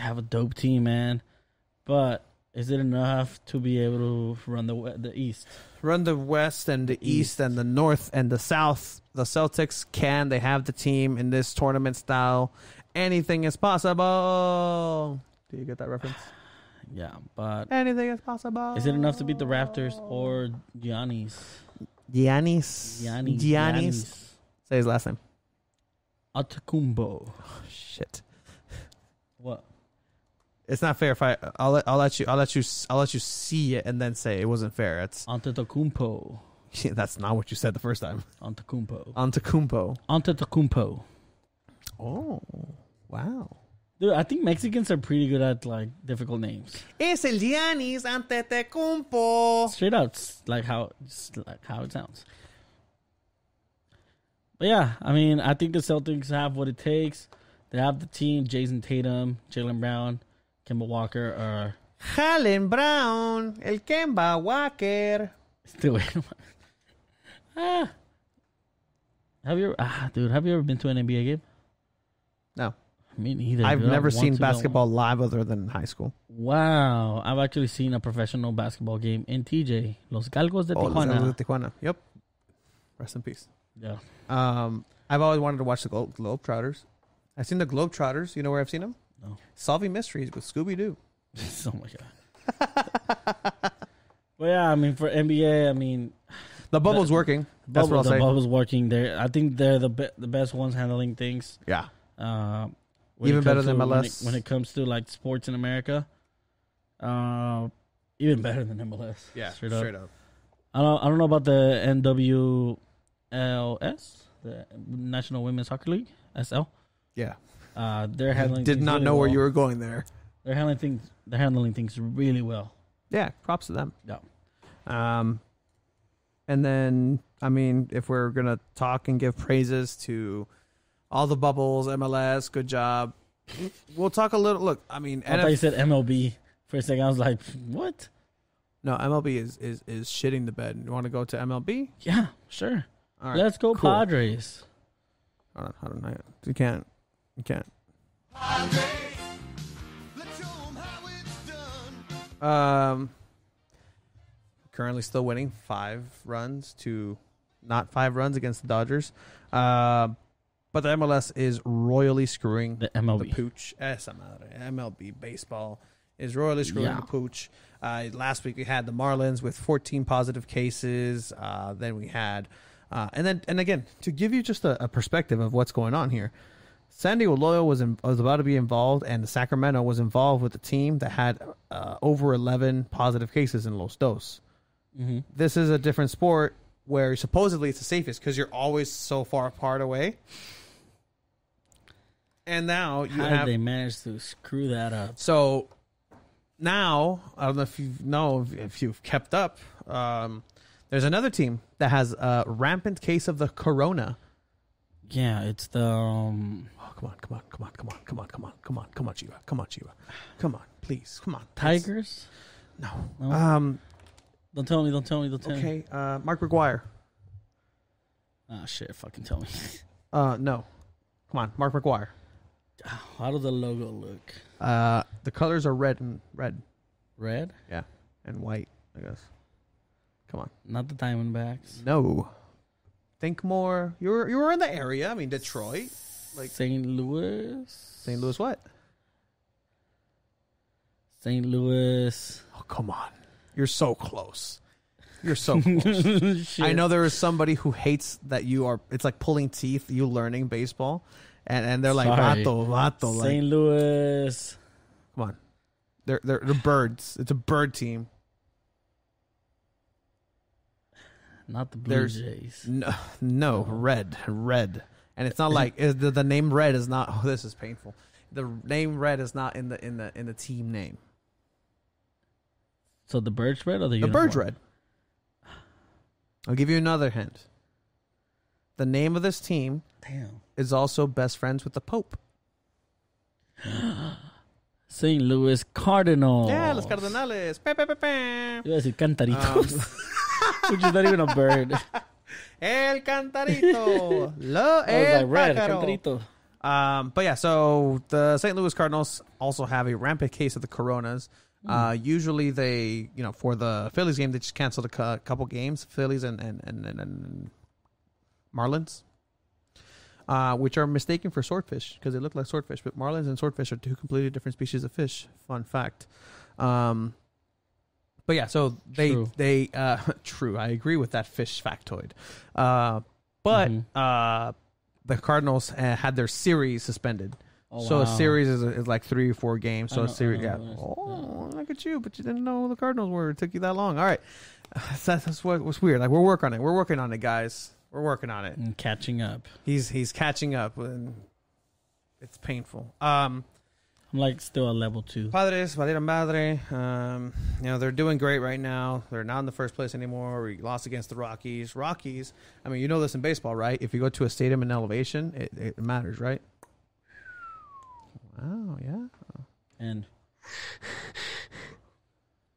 have a dope team, man. But is it enough to be able to run the East? Run the West and the East and the North and the South. The Celtics can. They have the team in this tournament style. Anything is possible. Do you get that reference? Yeah, but anything is possible. Is it enough to beat the Raptors or Giannis? Giannis. Say his last name. Antetokounmpo. Oh, shit. What? It's not fair if I'll let you see it and then say it wasn't fair. It's Antetokounmpo. That's not what you said the first time. Antetokounmpo. Oh, wow. Dude, I think Mexicans are pretty good at like difficult names. Es el Giannis Antetokounmpo. Straight out, like how it sounds. But yeah, I mean, I think the Celtics have what it takes. They have the team: Jason Tatum, Jaylen Brown, Kemba Walker, Jalen Brown, el Kemba Walker. Still waiting. Have you ever been to an NBA game? No. Me neither. I've never seen basketball live other than in high school. Wow. I've actually seen a professional basketball game in TJ. Los Galgos de Tijuana. Los Galgos de Tijuana. Yep. Rest in peace. Yeah. I've always wanted to watch the Globetrotters. I've seen the Globetrotters. You know where I've seen them? No. Solving Mysteries with Scooby-Doo. Oh, my God. Well, yeah, I mean, for NBA, I mean... The bubble's working. That's what I'll say. The bubble's working. I think they're the best ones handling things. Yeah. Even better than MLS. When it comes to, like, sports in America. Even better than MLS. Yeah, straight up. I don't know about the NWLS, the National Women's Soccer League, SL. Yeah. They're handling. Did not know where you were going there. They're handling things really well. Yeah, props to them. Yeah. And then, I mean, if we're going to talk and give praises to all the bubbles, MLS, good job. We'll talk a little. Look, I mean, I thought you said MLB for a second. I was like, what? No, MLB is shitting the bed. You want to go to MLB? Yeah, sure. All right, let's go, cool. Padres. Hold on. You can't. Currently still winning 5 runs to not 5 runs against the Dodgers. But the MLS is royally screwing the MLB. The pooch. MLB baseball is royally screwing the pooch. Last week we had the Marlins with 14 positive cases. Then we had, and again, to give you just a perspective of what's going on here, SanDiego Loyal was about to be involved, and the Sacramento was involved with the team that had over 11 positive cases in Los Dos. Mm-hmm. This is a different sport where supposedly it's the safest because you're always so far apart away. And now you How did they manage to screw that up? So now, I don't know if you've kept up, there's another team that has a rampant case of the corona. Yeah, it's the... come on, Chiva. Come on, please. Come on. Tigers? No. Don't tell me. Okay, Mark McGuire. Ah, shit, fucking tell me. No. Come on, Mark McGuire. How does the logo look? The colors are red and red. Red? Yeah, and white, I guess. Come on. Not the Diamondbacks. No. Think more. You were in the area. I mean, Detroit. Like St. Louis? St. Louis what? St. Louis. Oh, come on. You're so close. You're so close. I know there is somebody who hates that you are. It's like pulling teeth, you learning baseball. And they're like, vato. St. Louis. Come on. They're birds. It's a bird team. Not the Blue Jays. No, red. And it's not like the name red is not. Oh, this is painful. The name red is not in the team name. So the bird's red or the bird's red. I'll give you another hint. The name of this team is also best friends with the Pope. St. Louis Cardinals. Yeah, los Cardenales. Iba a decir Cantaritos. Which is not even a bird. El Cantarito. El red, Cantarito. But yeah, so the St. Louis Cardinals also have a rampant case of the coronas. Usually they, for the Phillies game, they just canceled a couple games, Phillies and Marlins, which are mistaken for swordfish because they look like swordfish. But Marlins and swordfish are 2 completely different species of fish. Fun fact. But yeah, so they true. I agree with that fish factoid. But the Cardinals had their series suspended. Oh, so a series is like 3 or 4 games. So a series, look at you, but you didn't know who the Cardinals were. It took you that long. All right, that's what was weird. Like we're working on it, guys. We're working on it. And catching up. He's catching up, and it's painful. I'm like still at level 2. Padres, Valera Madre. They're doing great right now. They're not in the first place anymore. We lost against the Rockies. I mean, you know this in baseball, right? If you go to a stadium in elevation, it matters, right? Wow, yeah. And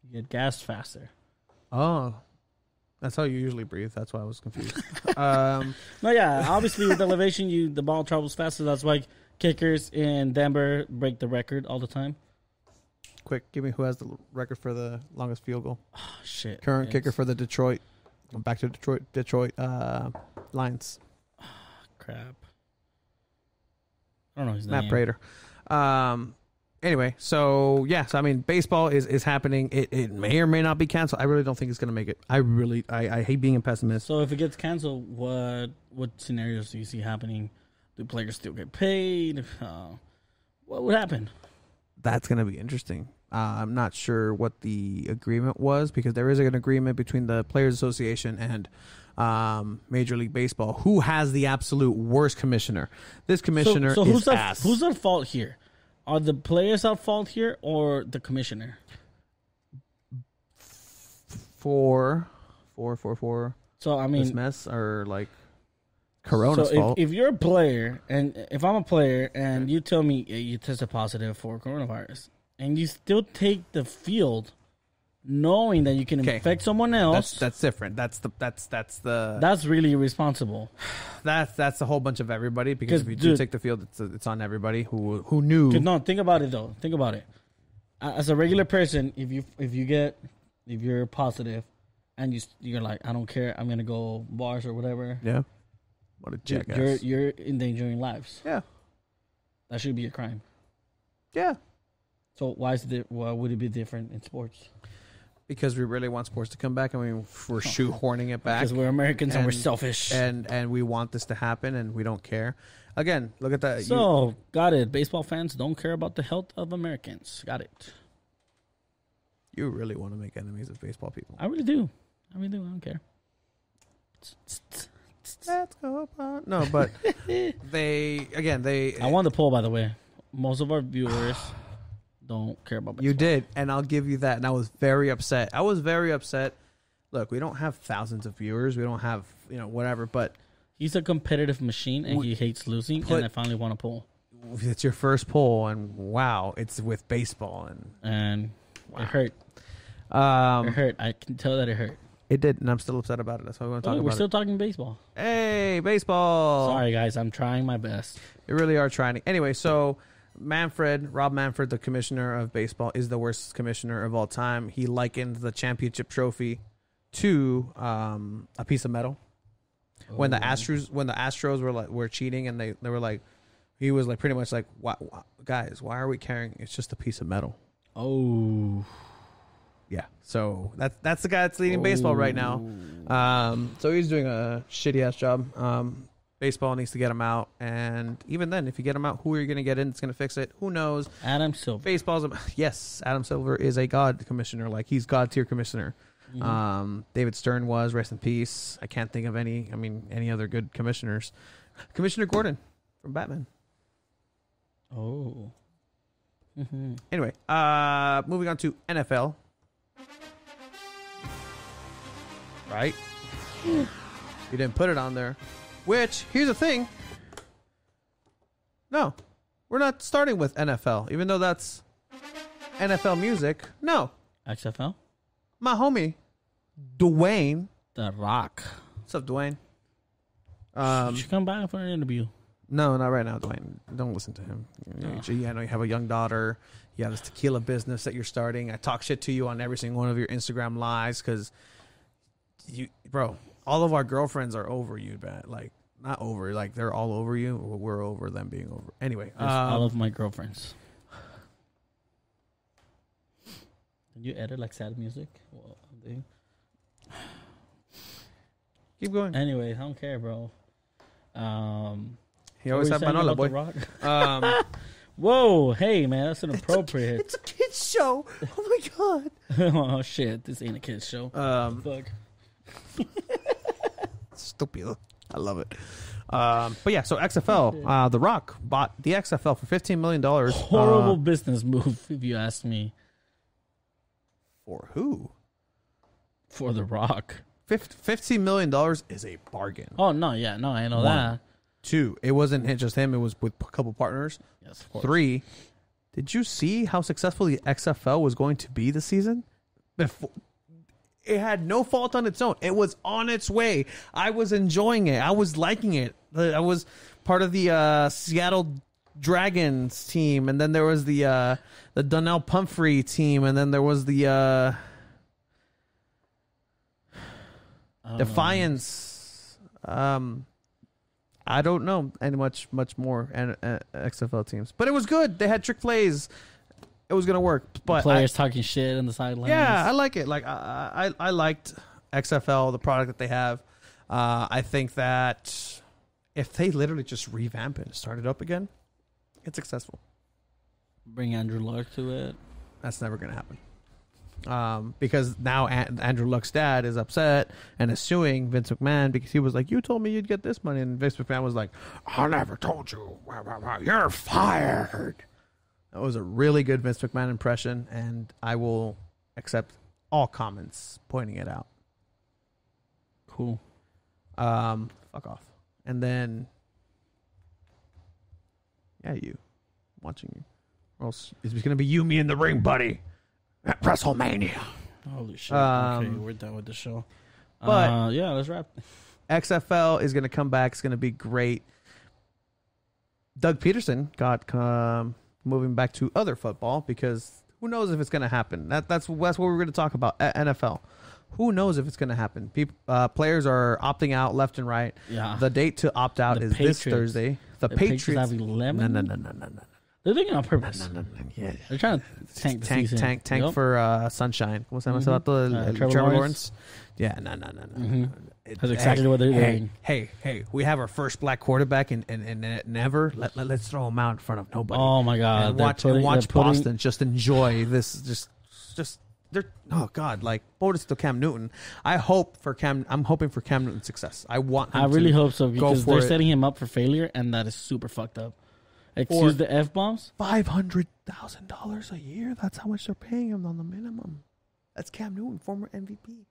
you get gassed faster. Oh, that's how you usually breathe. That's why I was confused. No, yeah. Obviously, with elevation, the ball travels faster. That's why kickers in Denver break the record all the time. Quick, give me who has the record for the longest field goal. Oh, shit. Current kicker for the Detroit. Back to Detroit Lions. Oh, crap. I don't know his Matt name. Prater. Anyway, so I mean, baseball is happening. It may or may not be canceled. I really don't think it's going to make it. I hate being a pessimist. So if it gets canceled, what scenarios do you see happening? Do players still get paid? What would happen? That's going to be interesting. I'm not sure what the agreement was because there is an agreement between the Players Association and Major League Baseball, who has the absolute worst commissioner. This commissioner is ass. Who's at fault here? Are the players at fault here or the commissioner? Four. So I mean, this mess or like Corona's so fault. If you're a player, and if I'm a player, and you tell me you tested positive for coronavirus, and you still take the field, knowing that you can infect someone else, that's different. That's really irresponsible. That's a whole bunch of everybody, because if you do take the field, it's on everybody who knew. No, think about it though. Think about it. As a regular person, if you're positive, and you're like, I don't care, I'm gonna go bars or whatever. Yeah. What a jackass. You're endangering lives. Yeah. That should be a crime. Yeah. So why would it be different in sports? Because we really want sports to come back, and we're shoehorning it back. Because we're Americans and we're selfish. And we want this to happen, and we don't care. Again, look at that. So, got it. Baseball fans don't care about the health of Americans. Got it. You really want to make enemies of baseball people. I really do. I don't care. Let's go. No, but I won the poll, by the way. Most of our viewers don't care about baseball. You did, and I'll give you that. And I was very upset. Look, we don't have thousands of viewers. We don't have, whatever, but he's a competitive machine, and he hates losing, and I finally won a poll. It's your first poll, and wow, it's with baseball. And wow. It hurt. It hurt. I can tell that it hurt. It did, and I'm still upset about it. That's why we want to talk about it. We're still talking baseball. Hey, baseball. Sorry, guys. I'm trying my best. You really are trying. Anyway, so Rob Manfred, the commissioner of baseball, is the worst commissioner of all time. He likened the championship trophy to a piece of metal. Oh. When the Astros were cheating, and they were like, he was like pretty much like, guys, why are we carrying? It's just a piece of metal. Oh. Yeah, so that's the guy that's leading baseball right now. So he's doing a shitty ass job. Baseball needs to get him out, and even then, if you get him out, who are you going to get in that's going to fix it? Who knows? Adam Silver. Yes, Adam Silver is a god commissioner. Like, he's god tier commissioner. Mm-hmm. David Stern was, rest in peace. I can't think of any other good commissioners. Commissioner Gordon from Batman. Oh. Mm-hmm. Anyway, moving on to NFL. Right? You didn't put it on there. Which, here's the thing. No, we're not starting with NFL, even though that's NFL music. No. XFL? My homie, Dwayne. The Rock. What's up, Dwayne? You should come back for an interview. No, not right now, Dwayne. Don't listen to him. I know you have a young daughter. You have this tequila business that you're starting. I talk shit to you on every single one of your Instagram lives because all of our girlfriends are over you, but like, not over, like they're all over you. We're over them being over. Anyway, all of my girlfriends. Can you edit like sad music? Keep going. Anyway, I don't care, bro. He always had Manola, boy. Whoa, hey man, that's inappropriate. It's a kid's show. Oh my god. Oh shit, this ain't a kid's show. Fuck. Stupid. I love it. But yeah, so XFL, The Rock bought the XFL for $15 million. Horrible business move, if you ask me. For who? For The Rock. $15 million is a bargain. Oh, no, yeah, no, I know that. 2, it wasn't just him, it was with a couple partners. Yes, of course. 3, did you see how successful the XFL was going to be this season? Before, it had no fault on its own. It was on its way. I was enjoying it. I was liking it. I was part of the Seattle Dragons team, and then there was the Donnell Pumphrey team, and then there was the Defiance. I don't know any much more XFL teams, but it was good. They had trick plays. It was gonna work, but players talking shit on the sidelines. Yeah, I like it. Like I liked XFL, the product that they have. I think that if they literally just revamp it and start it up again, it's successful. Bring Andrew Luck to it. That's never gonna happen. Because now Andrew Luck's dad is upset and is suing Vince McMahon because he was like, "You told me you'd get this money," and Vince McMahon was like, "I never told you. You're fired." That was a really good Vince McMahon impression, and I will accept all comments pointing it out. Cool. Fuck off. And then, yeah, you. Watching you. Or else it's going to be you, me in the ring, buddy. At WrestleMania. Holy shit. Okay, we're done with the show. But yeah, let's wrap. XFL is going to come back. It's going to be great. Doug Peterson got moving back to other football because who knows if it's going to happen. That's what we're going to talk about at NFL. Who knows if it's going to happen? Players are opting out left and right. Yeah. The date to opt out is this Thursday. The Patriots have 11? No. They're doing it on purpose. No. Yeah. They're trying to tank the season. Tank for Sunshine. ¿Cómo se llama ese vato? Trevor Lawrence? Yeah, no. Mm-hmm. That's exactly what they're doing. Hey, we have our first black quarterback and never let's throw him out in front of nobody. Oh my God! And watch Boston just enjoy this. Just they're like bonus to Cam Newton. I'm hoping for Cam Newton's success. I really hope so because they're setting him up for failure, and that is super fucked up. Excuse the F-bombs? $500,000 a year. That's how much they're paying him on the minimum. That's Cam Newton, former MVP.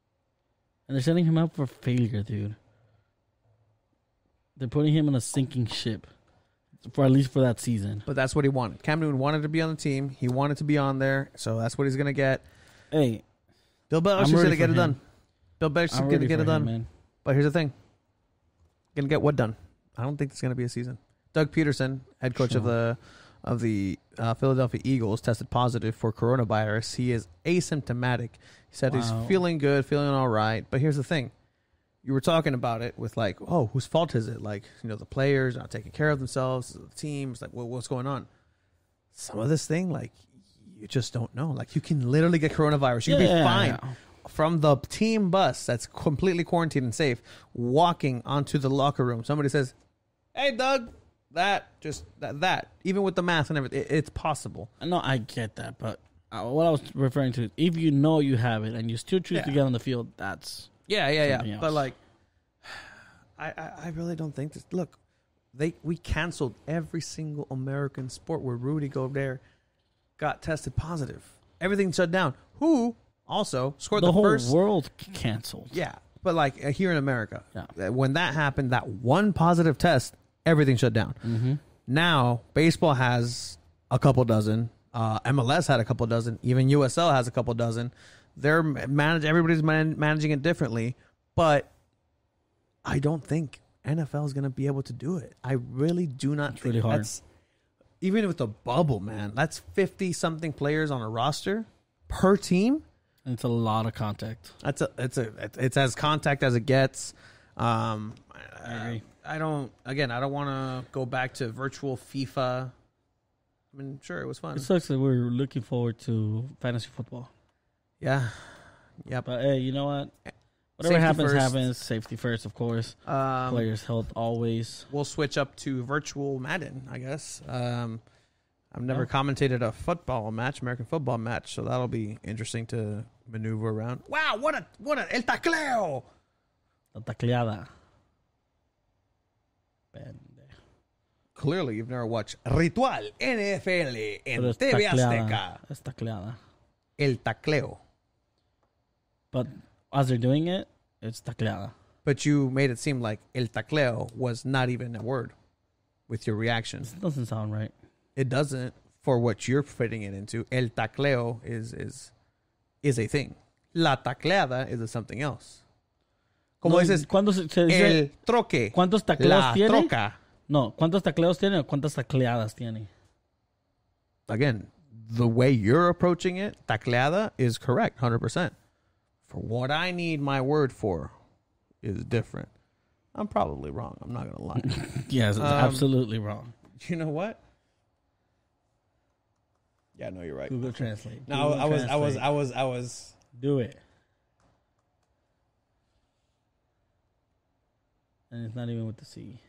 And they're setting him up for failure, dude. They're putting him in a sinking ship. For at least for that season. But that's what he wanted. Cam Newton wanted to be on the team. He wanted to be on there. So that's what he's going to get. Hey. Bill Belichick's going to get it done. Bill Belichick's going to get it done. Man. But here's the thing. Going to get what done? I don't think it's going to be a season. Doug Peterson, head coach of the Philadelphia Eagles, tested positive for coronavirus. He is asymptomatic. He said he's feeling good, feeling all right. But here's the thing. You were talking about it with like, oh, whose fault is it? Like, the players not taking care of themselves, the teams, like, what's going on? Some of this thing, like, you just don't know. Like, you can literally get coronavirus. You can be fine from the team bus that's completely quarantined and safe, walking onto the locker room. Somebody says, hey, Doug. That even with the mask and everything, it's possible. No, I get that, but what I was referring to, if you know you have it and you still choose to get on the field, that's yeah. But like, I really don't think this. Look, we canceled every single American sport where Rudy Gobert got tested positive. Everything shut down. Who also scored the first? The whole world canceled. Yeah, but like here in America, when that happened, that one positive test. Everything shut down. Mm-hmm. Now, baseball has a couple dozen. MLS had a couple dozen. Even USL has a couple dozen. Everybody's managing it differently. But I don't think NFL is going to be able to do it. I really do not think really hard. That's... Even with the bubble, man, that's 50-something players on a roster per team. And it's a lot of contact. It's as contact as it gets. I agree. I don't want to go back to virtual FIFA. I mean, sure, it was fun. It sucks that we're looking forward to fantasy football. Yeah. Yep. But hey, you know what? Whatever happens. Safety first, of course. Players' health always. We'll switch up to virtual Madden, I guess. I've never commentated a American football match, so that'll be interesting to maneuver around. Wow, what a el tacleo! La tacleada. Clearly, you've never watched Ritual NFL en TV Azteca. Es tacleada. El tacleo. But as they're doing it, it's tacleada. But you made it seem like el tacleo was not even a word with your reaction. It doesn't sound right. It doesn't for what you're fitting it into. El tacleo is a thing. La tacleada is something else. Como dices, se dice, el troque. ¿Cuántos tacleos tiene? Troca. No, ¿cuántos tacleos tiene o cuántas tacleadas tiene? Again, the way you're approaching it, tacleada is correct, 100%. For what I need my word for is different. I'm probably wrong. I'm not going to lie. Yes, it's absolutely wrong. You know what? Yeah, no, you're right. Google Translate. No, I was. Do it. And it's not even with the C.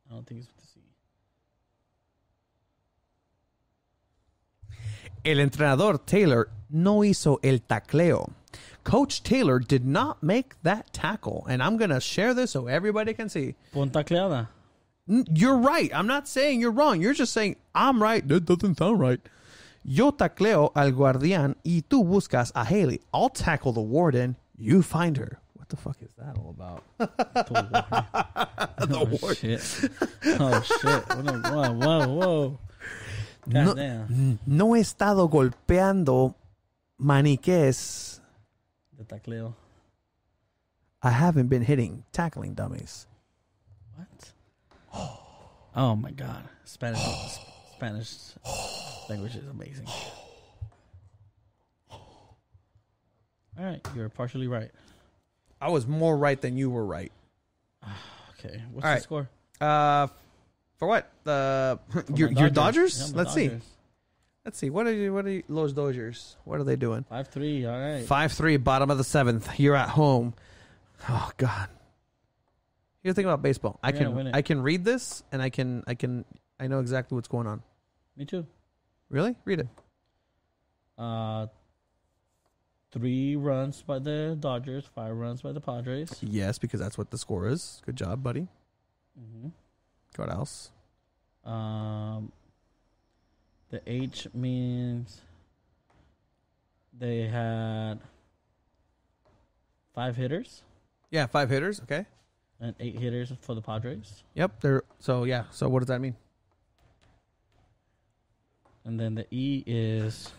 I don't think it's with the C. El entrenador Taylor no hizo el tacleo. Coach Taylor did not make that tackle. And I'm going to share this so everybody can see. Pon tacleada. You're right. I'm not saying you're wrong. You're just saying, I'm right. That doesn't sound right. Yo tacleo al guardián y tú buscas a Haley. I'll tackle the warden. You find her. What the fuck is that all about? The warden. Shit. Oh, shit. Whoa. No he estado golpeando maniqués. The tacleo. I haven't been tackling dummies. What? Oh my God. Spanish language is amazing. All right, you're partially right. I was more right than you were right. Okay, what's the score? For what? Your Dodgers? Yeah, Let's see. What are Los Dodgers? What are they doing? 5-3. All right. 5-3, bottom of the 7th. You're at home. Oh God. Here's the thing about baseball. I can read this and I know exactly what's going on. Me too. Really? Read it. 3 runs by the Dodgers, 5 runs by the Padres. Yes, because that's what the score is. Good job, buddy. Mm-hmm. What else? The H means they had 5 hitters. Yeah, 5 hitters. Okay. And 8 hitters for the Padres. Yep. So what does that mean? And then the E is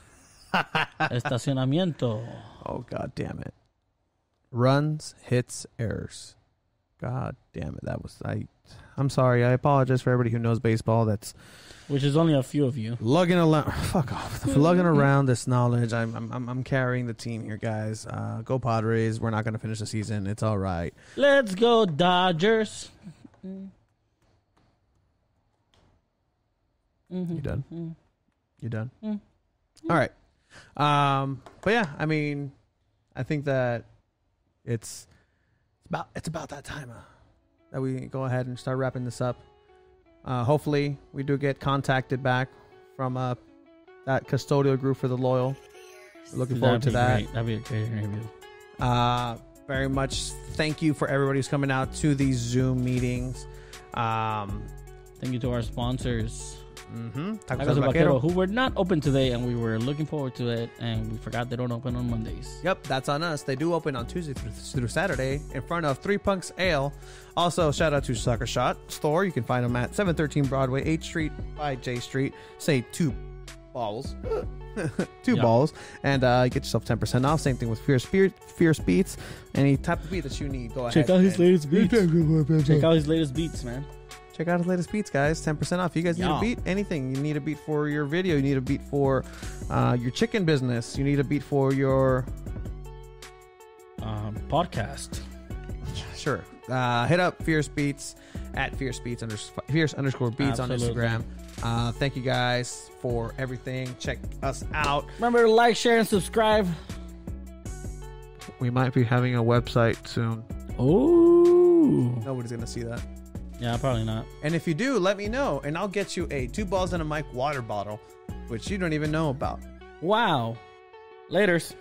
estacionamiento. Oh, God damn it. Runs, hits, errors. God damn it. I'm sorry. I apologize for everybody who knows baseball. Which is only a few of you. Lugging around this knowledge. I'm carrying the team here, guys. Go Padres. We're not going to finish the season. It's all right. Let's go Dodgers. You done? You done? All right. But yeah, I mean, I think that it's about that time that we go ahead and start wrapping this up. Hopefully, we do get contacted back from that custodial group for the loyal. We're looking forward to that. Great. That'd be a great interview. Very much thank you for everybody who's coming out to these Zoom meetings. Thank you to our sponsors. Tacos del Vaquero, who were not open today, and we were looking forward to it, and we forgot they don't open on Mondays. Yep, that's on us. They do open on Tuesday through Saturday in front of 3 Punks Ale. Also, shout out to Soccer Shot Store. You can find them at 713 Broadway, 8th Street by J Street. Say 2 balls. 2 balls. And you get yourself 10% off. Same thing with Fierce Beats. Any type of beat that you need, go ahead. Check out his latest beats. Check out his latest beats, man. Check out his latest beats, guys. 10% off. You guys need a beat? Anything. You need a beat for your video. You need a beat for your chicken business. You need a beat for your podcast. Sure. Hit up Fierce Beats at Fierce Beats Fierce _ Beats on Instagram. Thank you guys for everything. Check us out. Remember to like, share, and subscribe. We might be having a website soon. Oh. Nobody's going to see that. Yeah, probably not. And if you do, let me know, and I'll get you a 2 balls and a mic water bottle, which you don't even know about. Wow. Laters.